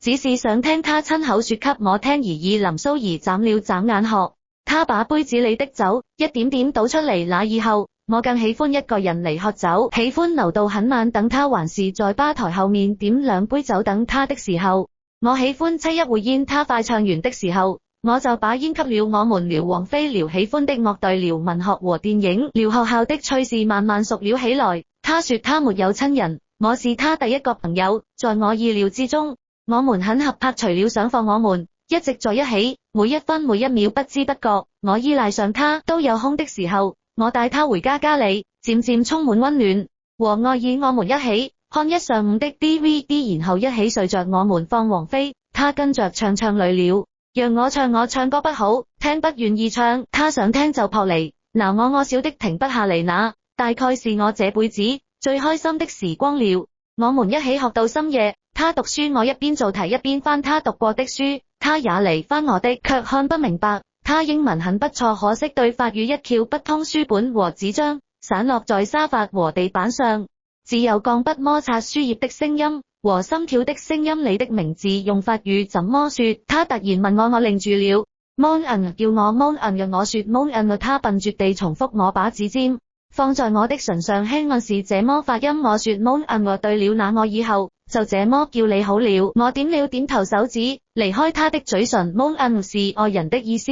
只是想聽他親口說給我聽而已。林蘇兒眨了眨眼後，他把杯子裡的酒一點點倒出嚟。那以後我更喜歡一個人嚟喝酒，喜歡留到很晚，等他還是在吧台後面點兩杯酒等他的時候。我喜歡沏一會煙，他快唱完的時候，我就把煙給了我們聊王菲聊喜歡的樂隊聊文學和電影聊學校的趣事慢慢熟了起來。他說他沒有親人，我是他第一個朋友，在我意料之中，我們很合拍，除了上課我們一直在一起，每一分每一秒不知不覺，我依賴上他，都有空的時候，我帶他回家裡，漸漸充滿溫暖和愛意。我們一起看一上午的 DVD， 然後一起睡着，我們放王菲，他跟着唱累了，讓我唱歌不好聽，不願意唱，他想聽就撲嚟鬧我笑的停不下嚟，那大概是我這輩子最開心的時光了。我們一起學到深夜，他讀書我一邊做題一邊翻他讀過的書，他也嚟翻我的，卻看不明白。他英文很不錯，可惜對法語一竅不通，書本和紙張散落在沙發和地板上，只有鋼筆摩擦書頁的聲音和心跳的聲音。你的名字用法語怎麼說？他突然問我愣住了。Mon un 叫我 Mon un， 我說 Mon un， 他笨拙地重複。我把指尖放在我的唇上輕按，是這麼發音。我說 Mon un， 對了，那我以後就這麼叫你好了。我點了點頭，手指離開他的嘴唇。Mon un 是愛人的意思。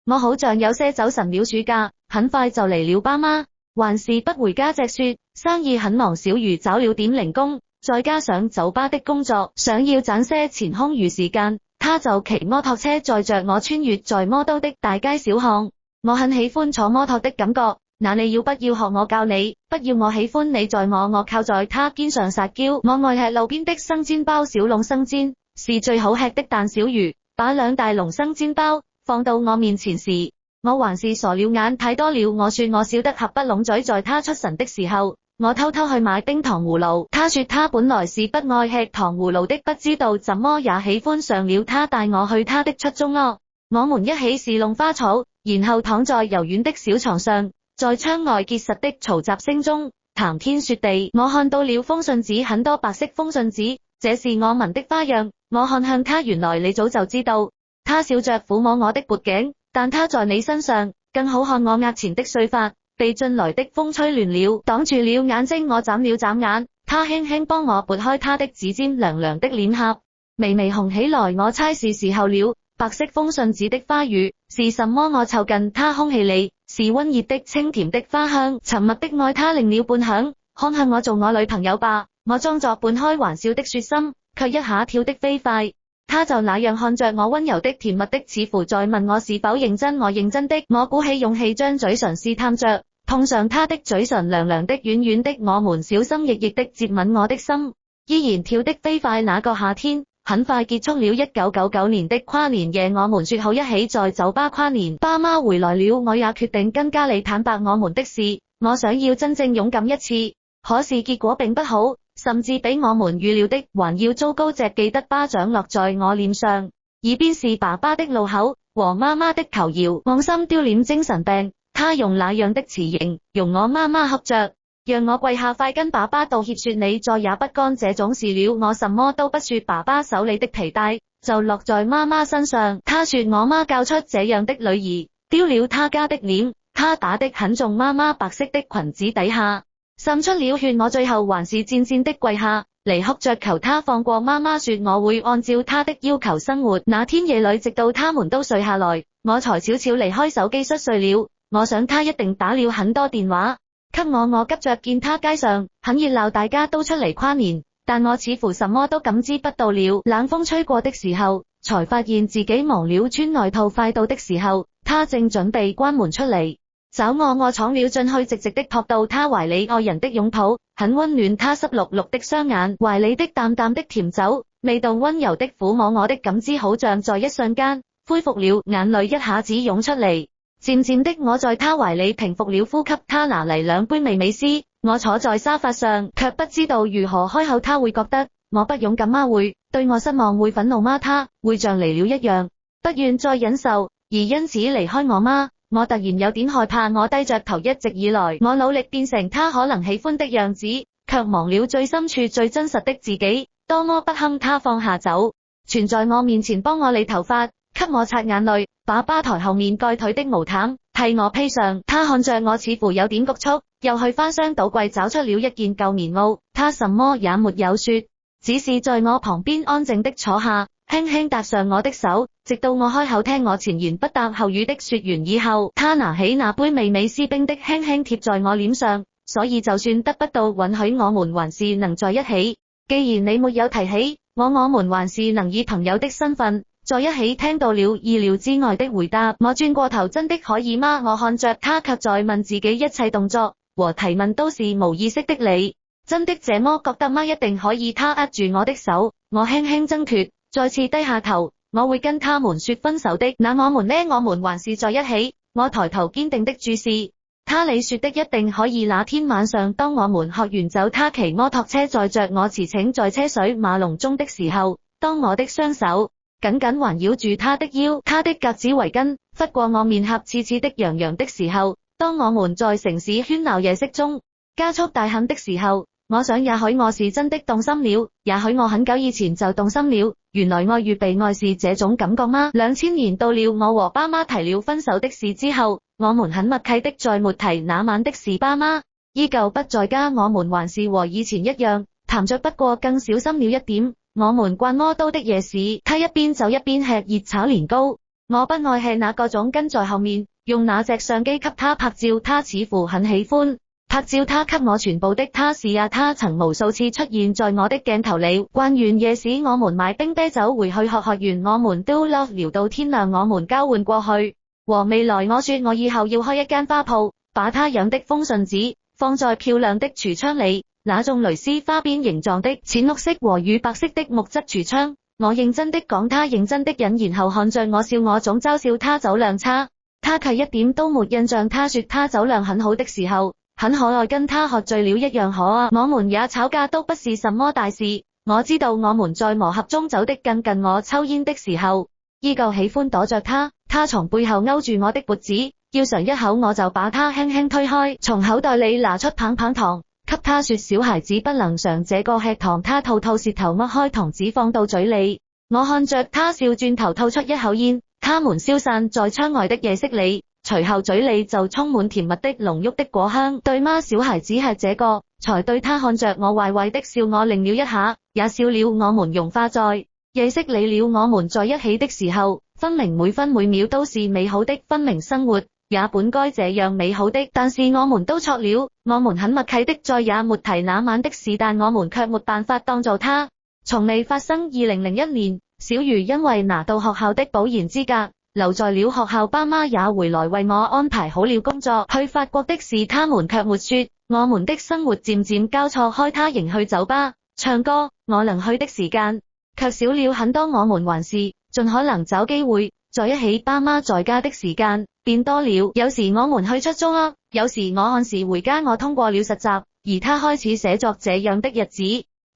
我好像有些走神了。暑假很快就嚟了，爸媽還是不回家，隻說生意很忙，小魚找了點零工，再加上酒吧的工作，想要賺些錢空餘時間，他就騎摩托車載着我穿越在魔都的大街小巷。我很喜歡坐摩托的感覺，那你要不要學我教你？不要，我喜歡你載我靠在他肩上撒嬌。我愛吃路邊的生煎包，小籠生煎是最好吃的，但小魚把兩大籠生煎包放到我面前時，我還是傻了眼，太多了。我說我笑得合不攏嘴。在他出神的時候，我偷偷去買冰糖葫蘆。他說他本來是不愛吃糖葫蘆的，不知道怎麼也喜歡上了。他帶我去他的出租屋，我們一起侍弄花草，然後躺在柔軟的小床上，在窗外結實的嘈雜聲中談天說地。我看到了封信紙，很多白色封信紙，這是我紋的花樣。我看向他，原來你早就知道。他笑着撫摸我的脖頸，但他在你身上更好看。我額前的碎髮被進來的風吹亂了，擋住了眼睛。我眨了眨眼，他輕輕幫我撥開他的指尖，涼涼的臉頰微微紅起來。我猜是時候了。白色封信紙的花語是什麼？我湊近他，空氣裡是溫熱的清甜的花香。沉默的愛他令了半晌，看向我做我女朋友吧。我裝作半開玩笑的說，心卻一下跳得飛快。他就那樣看着我，溫柔的甜蜜的，似乎在問我是否認真。我認真的。我鼓起勇氣將嘴唇試探着碰上他的嘴唇，涼涼的軟軟的，我們小心翼翼的接吻，我的心依然跳得飛快。那個夏天很快結束了。1999年的跨年夜，我們說好一起在酒吧跨年。爸媽回來了，我也決定跟家裡坦白我們的事。我想要真正勇敢一次，可是結果並不好，甚至比我們預料的還要糟糕。只記得巴掌落在我臉上，耳邊是爸爸的怒口和媽媽的求饒，往心丟臉精神病。他用那樣的詞形容我媽媽，哭着讓我跪下，快跟爸爸道歉，說你再也不幹這種事了。我什麼都不說，爸爸手裡的皮帶就落在媽媽身上。他說我媽教出這樣的女兒，丟了他家的臉，他打得很重。媽媽白色的裙子底下滲出了血，我最後還是漸漸的跪下嚟，哭着求他放過媽媽，說我會按照他的要求生活。那天夜裡，直到他們都睡下來，我才悄悄離開手機摔碎了。我想他一定打了很多電話給我，我急着見他，街上很熱鬧，大家都出嚟跨年，但我似乎什麼都感知不到了。冷風吹過的時候，才發現自己忘了穿外套。快到的時候，他正準備關門出嚟找我，我闖了進去，直直的撲到他懷裡，愛人的擁抱很溫暖，他濕漉漉的雙眼，懷裡的淡淡的甜酒味道溫柔的撫摸，我的感知好像在一瞬間恢復了，眼淚一下子湧出嚟。漸漸的，我在他懷裡平復了呼吸。他拿嚟兩杯味美斯，我坐在沙發上，卻不知道如何開口。他會覺得我不勇敢嗎？會對我失望？會憤怒嗎？他會像離了一樣，不願再忍受，而因此離開我嗎？我突然有點害怕。我低着頭，一直以來我努力變成他可能喜歡的樣子，卻忘了最深處最真實的自己，多麼不堪。他放下酒，全在我面前幫我理頭髮，給我擦眼淚，把吧台後面蓋腿的毛毯替我披上。他看着我似乎有點局促，又去翻箱倒櫃找出了一件舊棉襖。他什麼也沒有說，只是在我旁邊安靜的坐下，輕輕搭上我的手，直到我開口聽我前言不搭後語的說完以後，他拿起那杯微微斯冰的輕輕貼在我臉上，所以就算得不到允許，我們還是能在一起。既然你沒有提起我們還是能以朋友的身份在一起。聽到了意料之外的回答，我轉過頭，真的可以嗎？我看着他，卻在問自己，一切動作和提問都是無意識的，你真的這麼覺得嗎？一定可以。他握住我的手，我輕輕掙脫，再次低下頭。我會跟他們說分手的。那我們呢？我們還是在一起。我抬頭堅定的注視他，你說的一定可以。那天晚上，當我們喝完酒，他騎摩托車載着我馳騁在車水馬龍中的時候，當我的雙手緊緊環繞住他的腰，他的格子圍巾拂過我面頰刺刺的癢癢的時候，當我們在城市喧鬧夜色中加速大喊的時候，我想也許我是真的動心了，也許我很久以前就動心了。原來愛與被愛是這種感覺嗎？2000年到了，我和爸媽提了分手的事之後，我們很默契的再沒提那晚的事。爸媽依舊不在家，我們還是和以前一樣談着，不過更小心了一點。我們逛魔都的夜市，他一邊走一邊吃熱炒年糕。我不愛吃那個種，跟在後面用那隻相機給他拍照，他似乎很喜歡拍照，他給我全部的。他是啊，他曾無數次出現在我的鏡頭裡。逛完夜市，我們買冰啤酒回去，學完我們都聊到天亮。我們交換過去和未來，我說我以後要開一間花鋪，把他養的風信子放在漂亮的櫥窗裡，那種蕾絲花邊形狀的淺綠色和乳白色的木質櫥窗。我認真的講，他認真的忍，然後看着我笑。我總嘲笑他酒量差，他卻一點都沒印象。他說他酒量很好的時候很可愛，跟他喝醉了一樣可啊。我們也吵架，都不是什麼大事。我知道我們在磨合中走得更近。我抽煙的時候依舊喜歡躲着他，他從背後勾住我的脖子，要嘗一口，我就把他輕輕推開，從口袋裡拿出棒棒糖給他說，小孩子不能嘗這個吃糖。他吐吐舌頭，剝開糖紙放到嘴裡。我看着他笑，轉頭吐出一口煙。他們消散在窗外的夜色裡，隨後嘴裡就充滿甜蜜的濃郁的果香。對嗎？小孩子吃這個才對。他看着我壞壞的笑，我擰了一下，也笑了。我們融化在夜色裡了。我們在一起的時候，分明每分每秒都是美好的，分明生活也本該這樣美好的，但是我們都錯了。我們很默契的再也沒提那晚的事，但我們卻沒辦法當做它從未發生。2001年，小瑜因為拿到學校的保研資格，留在了學校，爸媽也回來為我安排好了工作。去法國的事他們卻沒說。我們的生活漸漸交錯開，他仍去酒吧唱歌，我能去的時間卻少了很多。我們還是盡可能找機會在一起，爸媽在家的時間變多了。有時我們去出租屋，有時我按時回家。我通過了實習，而他開始寫作。這樣的日子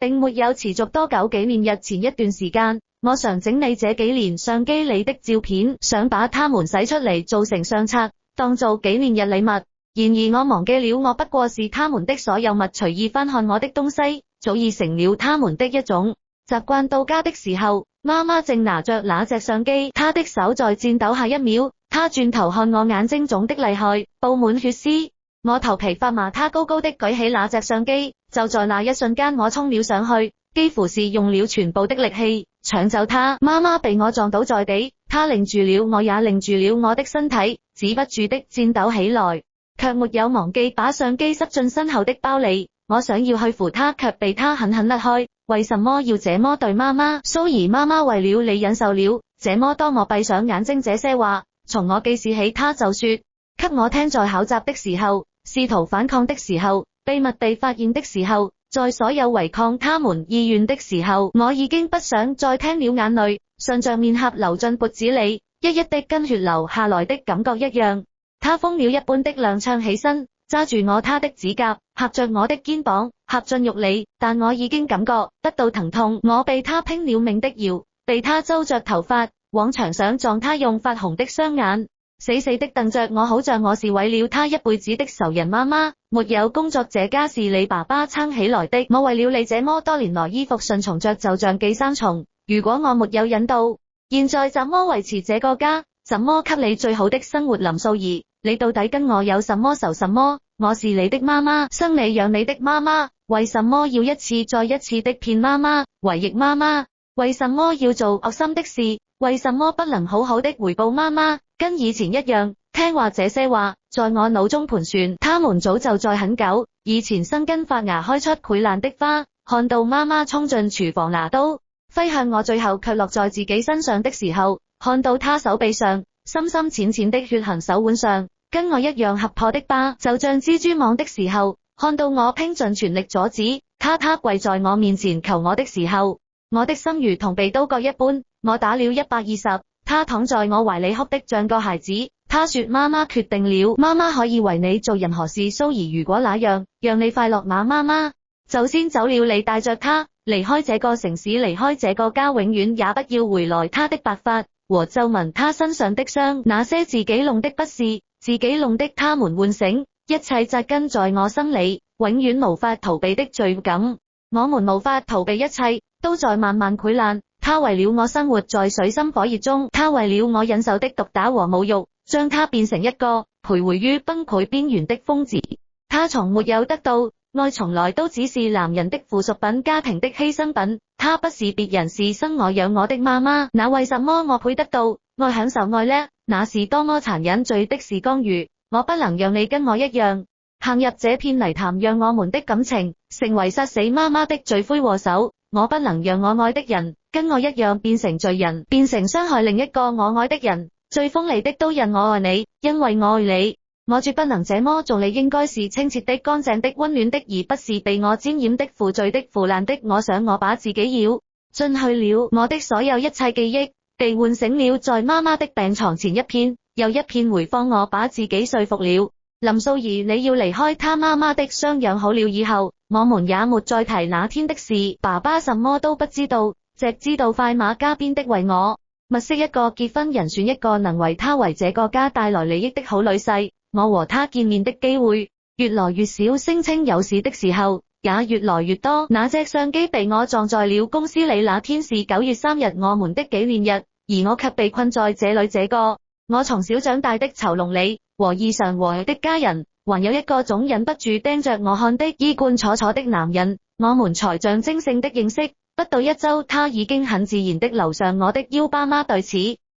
並沒有持續多久。紀念日前一段時間，我常整理這幾年相機裡的照片，想把它們洗出嚟做成相冊，當做紀念日禮物。然而我忘記了，我不過是他們的所有物，隨意翻看我的東西，早已成了他們的一種習慣。到家的時候，媽媽正拿着那隻相機，她的手在顫抖。下一秒，她轉頭看我，眼睛腫得厲害，布滿血絲。我頭皮發麻，她高高的舉起那隻相機，就在那一瞬間，我衝了上去，幾乎是用了全部的力氣搶走它。媽媽被我撞倒在地，她擰住了，我也擰住了，我的身體止不住的顫抖起來，卻沒有忘記把相機塞進身後的包裡。我想要去扶她，卻被她狠狠甩開。為什麼要這麼對媽媽？蘇兒媽媽為了你忍受了這麼多。我閉上眼睛，這些話從我記事起，她就說給我聽。在考習的時候，試圖反抗的時候，秘密地發現的時候，在所有違抗他們意願的時候，我已經不想再聽了。眼淚順着面頰流進脖子裡，一一的跟血流下來的感覺一樣。他瘋了一般的踉蹌起身，揸住我，他的指甲合着我的肩膀，合進肉裡，但我已經感覺得到疼痛。我被他拼了命的搖，被他揪着頭髮往牆上撞。他用發紅的雙眼死死的瞪着我，好像我是毀了他一輩子的仇人。媽媽，沒有工作，這家是你爸爸撐起來的。我為了你這麼多年來衣服順從着，就像寄生蟲。如果我沒有引導，現在怎麼維持這個家？怎麼給你最好的生活？林素兒，你到底跟我有什麼仇？什麼？我是你的媽媽，生你養你的媽媽，為什麼要一次再一次的騙媽媽？違逆媽媽？為什麼要做惡心的事？為什麼不能好好的回報媽媽，跟以前一樣，聽話？這些話在我腦中盤旋，他們早就在很久以前生根發芽，開出潰爛的花。看到媽媽衝進廚房拿刀揮向我，最後卻落在自己身上的時候，看到她手臂上深深淺淺的血痕，手腕上跟我一樣合破的疤，就像蜘蛛網的時候，看到我拼盡全力阻止她跪在我面前求我的時候，我的心如同被刀割一般。我打了120，她躺在我懷裡哭得像個孩子。她說：媽媽決定了，媽媽可以為你做任何事。蘇兒，如果那樣讓你快樂，那媽媽就先走了。你帶着她離開這個城市，離開這個家，永遠也不要回來。她的白髮和皺紋，她身上的傷，那些自己弄的不是自己弄的，他們喚醒一切扎根在我心裡，永遠無法逃避的罪感。我們無法逃避，一切都在慢慢潰爛。他為了我生活在水深火熱中，他為了我忍受的毒打和侮辱，將他變成一個徘徊於崩潰邊緣的瘋子。他從沒有得到愛，從來都只是男人的附屬品，家庭的犧牲品。他不是別人，是生我養我的媽媽。那為什麼我配得到愛，享受愛呢？那是多麼殘忍！罪的是江魚，我不能讓你跟我一樣陷入這片泥潭，讓我們的感情成為殺死媽媽的罪魁禍首。我不能讓我愛的人跟我一樣變成罪人，變成傷害另一個我愛的人。最鋒利的刀刃，我愛你，因為我愛你。我絕不能這麼做。你應該是清澈的、乾淨的、溫暖的，而不是被我沾染的、負罪的、腐爛的。我想我把自己繞進去了，我的所有一切記憶被喚醒了，在媽媽的病床前一片又一片回放，我把自己說服了。林素兒，你要離開他。媽媽的傷養好了以後，我們也沒再提那天的事。爸爸什麼都不知道，只知道快馬加鞭的為我物色一個結婚人選，一個能為他為這個家帶來利益的好女婿。我和他見面的機會越來越少，聲稱有事的時候也越來越多。那隻相機被我撞在了公司裡，那天是9月3日，我們的紀念日，而我卻被困在這裡，這個我從小長大的囚籠裡，和異常和諧的家人，還有一個總忍不住盯着我看的衣冠楚楚的男人，我們才象徵性的認識。不到1週，他已經很自然地留上我的腰。爸媽對此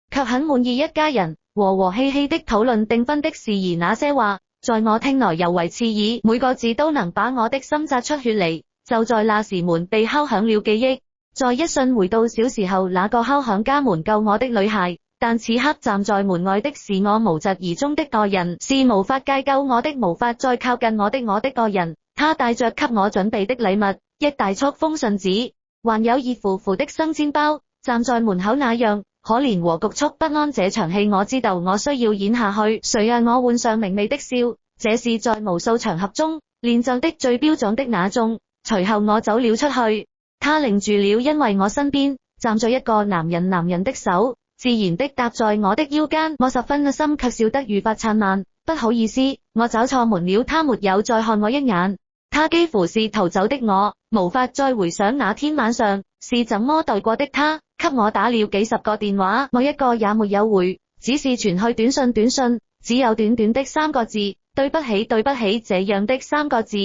卻很滿意，一家人和和氣氣的討論訂婚的事宜，那些話在我聽來尤為刺耳，每個字都能把我的心扎出血嚟。就在那時，門被敲響了，記憶在一瞬回到小時候那個敲響家門救我的女孩。但此刻站在門外的是我無疾而終的愛人，是無法解救我的、無法再靠近我的愛人。他帶着給我準備的禮物，一大束封信紙，還有熱乎乎的生煎包，站在門口那樣可憐和局促不安。這場戲我知道我需要演下去，誰讓我換上明媚的笑？這是在無數場合中練就的最標準的那種。隨後我走了出去，他擰住了，因為我身邊站着一個男人，男人的手自然的搭在我的腰間，我十分的心卻笑得愈發燦爛。不好意思，我找錯門了。他沒有再看我一眼，他幾乎是逃走的。我無法再回想那天晚上是怎麼度過的。他給我打了幾十個電話，我一個也沒有回，只是傳去短信，只有短短的3個字，對不起，對不起，這樣的3個字。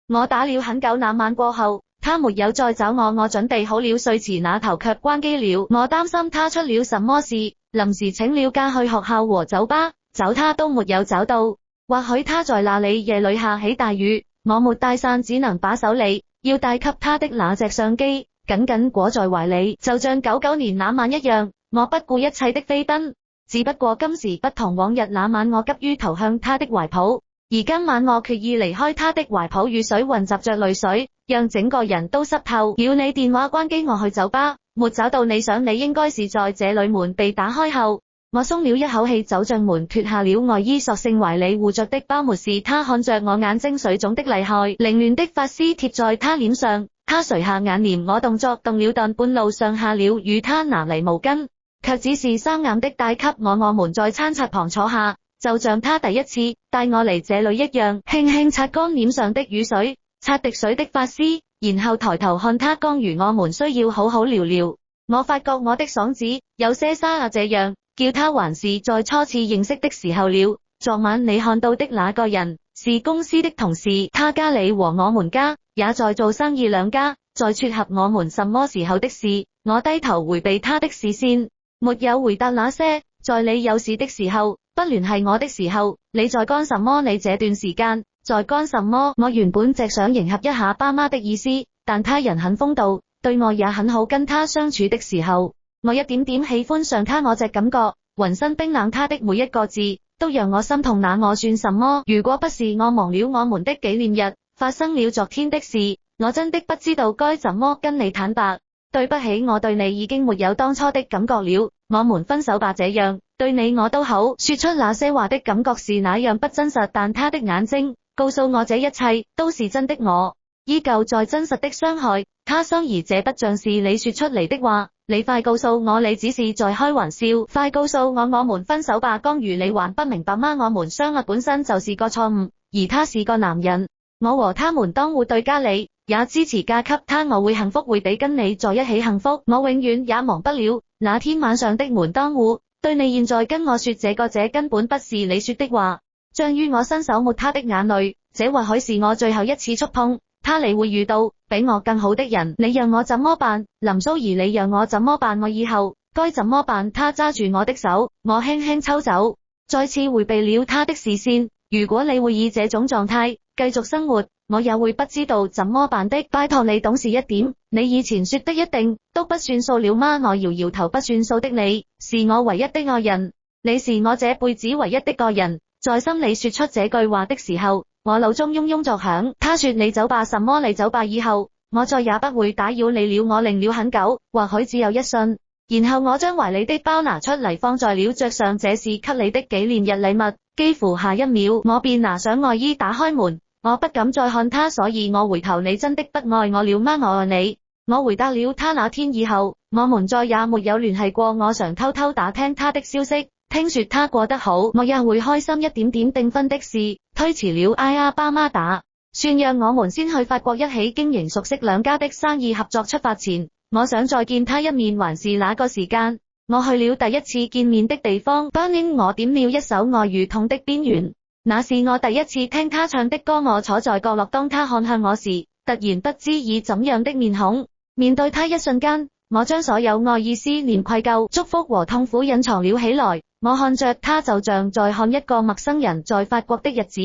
我打了很久，那晚過後他沒有再找我，我準備好了睡池，那頭卻關機了。我擔心他出了什麼事，臨時請了假去學校和酒吧，找他都沒有找到。或許他在那裡，夜裡下起大雨，我沒帶傘，只能把手裡要帶給他的那隻相機緊緊裹在懷裡，就像99年那晚一樣，我不顧一切的飛奔。只不過今時不同，往日那晚我急於投向他的懷抱，而今晚我決意離開他的懷抱，雨水混雜着淚水，讓整個人都濕透。要你電話關機，我去酒吧，沒找到你，想你應該是在這裡。門被打開後，我鬆了一口氣，走進門，脫下了外衣，索性懷裡護着的包沒事。他看着我，眼睛水腫的厲害，凌亂的髮絲貼在他臉上，他垂下眼簾，我動作動了，但半路上下了與他拿嚟毛巾，卻只是生硬的帶給我。我們在餐桌旁坐下，就像他第一次帶我嚟這裡一樣，輕輕擦乾臉上的雨水，擦滴水的髮絲，然後抬頭看他。剛如我們需要好好聊聊，我發覺我的嗓子有些沙這樣叫他還是在初次認識的時候了。昨晚你看到的那個人是公司的同事，他家裡和我們家也在做生意，兩家在撮合我們什麼時候的事。我低頭迴避他的視線，沒有回答那些，在你有事的時候，不聯繫我的時候，你在幹什麼？你這段時間在幹什麼？我原本只想迎合一下爸媽的意思，但他人很風度，對我也很好，跟他相處的時候，我一點點喜歡上他，我這感覺，渾身冰冷，他的每一個字都讓我心痛，那我算什麼？如果不是我忘了我們的紀念日，發生了昨天的事，我真的不知道該怎麼跟你坦白。對不起，我對你已經沒有當初的感覺了，我們分手吧。這樣對你我都好。說出那些話的感覺是那樣不真實，但他的眼睛告訴我這一切都是真的，我依舊在真實的傷害他傷，而這不像是你說出嚟的話。你快告訴我你只是在開玩笑，快告訴我們分手吧。江如，你還不明白嗎？我們相愛本身就是個錯誤，而他是個男人，我和他門當戶對，家裏也支持嫁給他，我會幸福，會比跟你在一起幸福，我永遠也忘不了那天晚上的門當戶對。你現在跟我說這根本不是你說的話，將於我伸手抹他的眼淚，這或許是我最後一次觸碰他。你會遇到比我更好的人，你讓我怎麼辦？林蘇兒，你讓我怎麼辦？我以後該怎麼辦？他揸住我的手，我輕輕抽走，再次迴避了他的視線。如果你會以這種狀態繼續生活，我也會不知道怎麼辦的。拜託你懂事一點，你以前說的一定都不算數了嗎？我搖搖頭，不算數的。你是我唯一的愛人，你是我這輩子唯一的個人。在心裡說出這句話的時候，我腦中嗡嗡作響。他說你走吧，什麼你走吧，以後我再也不會打擾你了。我愣了很久，或許只有一瞬，然後我將懷裡的包拿出嚟放在了桌上，這是給你的紀念日禮物。幾乎下一秒我便拿上外衣打開門，我不敢再看他，所以我回頭。你真的不愛我了嗎？我愛你。我回答了他。那天以後我們再也沒有聯繫過，我常偷偷打聽他的消息，聽說他過得好，我也會開心一點點。訂婚的事推遲了，爸媽打算讓我們先去法國一起經營，熟悉兩家的生意合作。出發前我想再見他一面，還是那個時間我去了第一次見面的地方。Berlin，我點了一首《愛與痛的邊緣》，那是我第一次聽他唱的歌。我坐在角落，當他看向我時，突然不知以怎樣的面孔面對他。一瞬間我將所有愛意、思念、愧疚、祝福和痛苦隱藏了起來。我看着他，就像在看一個陌生人。在法國的日子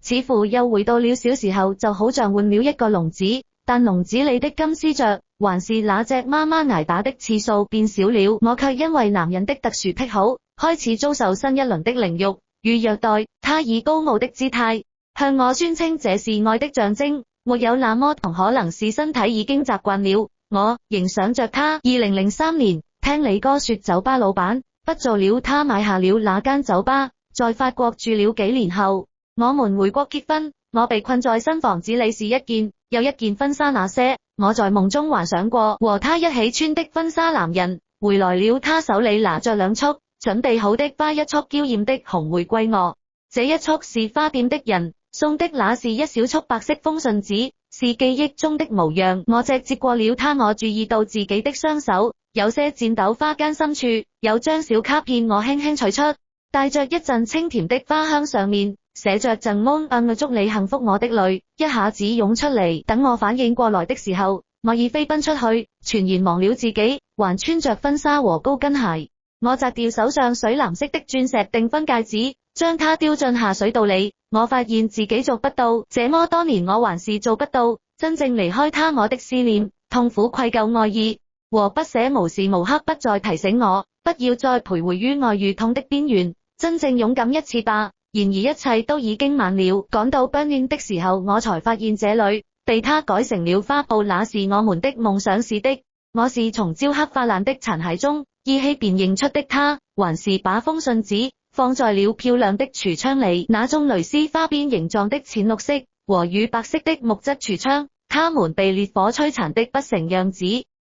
似乎又回到了小時候，就好像換了一個籠子，但籠子裡的金絲雀還是那隻，媽媽挨打的次數變少了。我卻因為男人的特殊癖好，開始遭受新一輪的凌辱與虐待。他以高傲的姿態向我宣稱這是愛的象徵，沒有那麼痛，可能是身體已經習慣了。我仍想着他。2003年聽李哥說，酒吧老闆不做了，他買下了那間酒吧，在法國住了幾年後，我們回國結婚。我被困在新房子裡，是一件又一件婚紗。那些我在夢中幻想過和他一起穿的婚紗，男人回來了，他手裡拿着兩束準備好的花，一束嬌豔的紅玫瑰蛾，這一束是花店的人送的，那是一小束白色封信紙，是記憶中的模樣。我直接過了他，我注意到自己的雙手有些顫抖，花間深處有張小卡片，我輕輕取出，帶着一陣清甜的花香，上面寫着贈夢，祝你幸福。我的淚一下子湧出嚟，等我反應過來的時候，我已飛奔出去，全然忘了自己還穿着婚紗和高跟鞋。我摘掉手上水藍色的鑽石訂婚戒指，將它丟進下水道裡。我發現自己做不到，這麼多年我還是做不到真正離開他。我的思念、痛苦、愧疚、愛意和不捨無時無刻不再提醒我，不要再徘徊於愛與痛的邊緣，真正勇敢一次吧。然而一切都已經晚了，趕到 Berlin 的時候，我才發現這裡被他改成了花布，那是我們的夢想。是的，我是從焦黑發爛的殘骸中依稀辨認出的他，還是把封信紙放在了漂亮的櫥窗裡，那種蕾絲花邊形狀的淺綠色和乳白色的木質櫥窗，它們被烈火摧殘的不成樣子，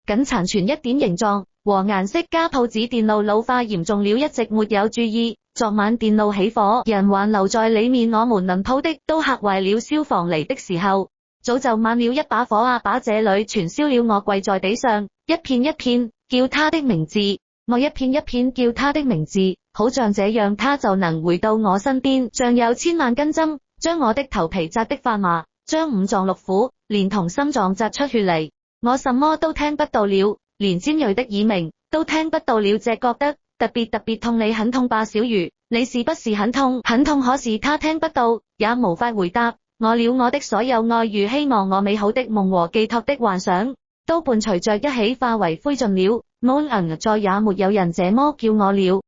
僅殘存一點形狀和顏色。家譜紙電腦老化嚴重了，一直沒有注意。昨晚電腦起火，人還留在裡面，我們能鋪的都嚇壞了。消防嚟的時候早就晚了，一把火把這裡全燒了。我跪在地上，一片一片叫他的名字，我一片一片叫他的名字，好像這樣他就能回到我身邊。像有千萬根針將我的頭皮扎得發麻，將五臟六腑連同心臟扎出血嚟，我什麼都聽不到了，連尖銳的耳鳴都聽不到了，這覺得特別痛，你很痛吧小魚？你是不是很痛？很痛，可是他聽不到，也無法回答。我了我的所有愛與希望，我美好的夢和寄託的幻想，都伴隨着一起化為灰燼了。再也沒有人這麼叫我了。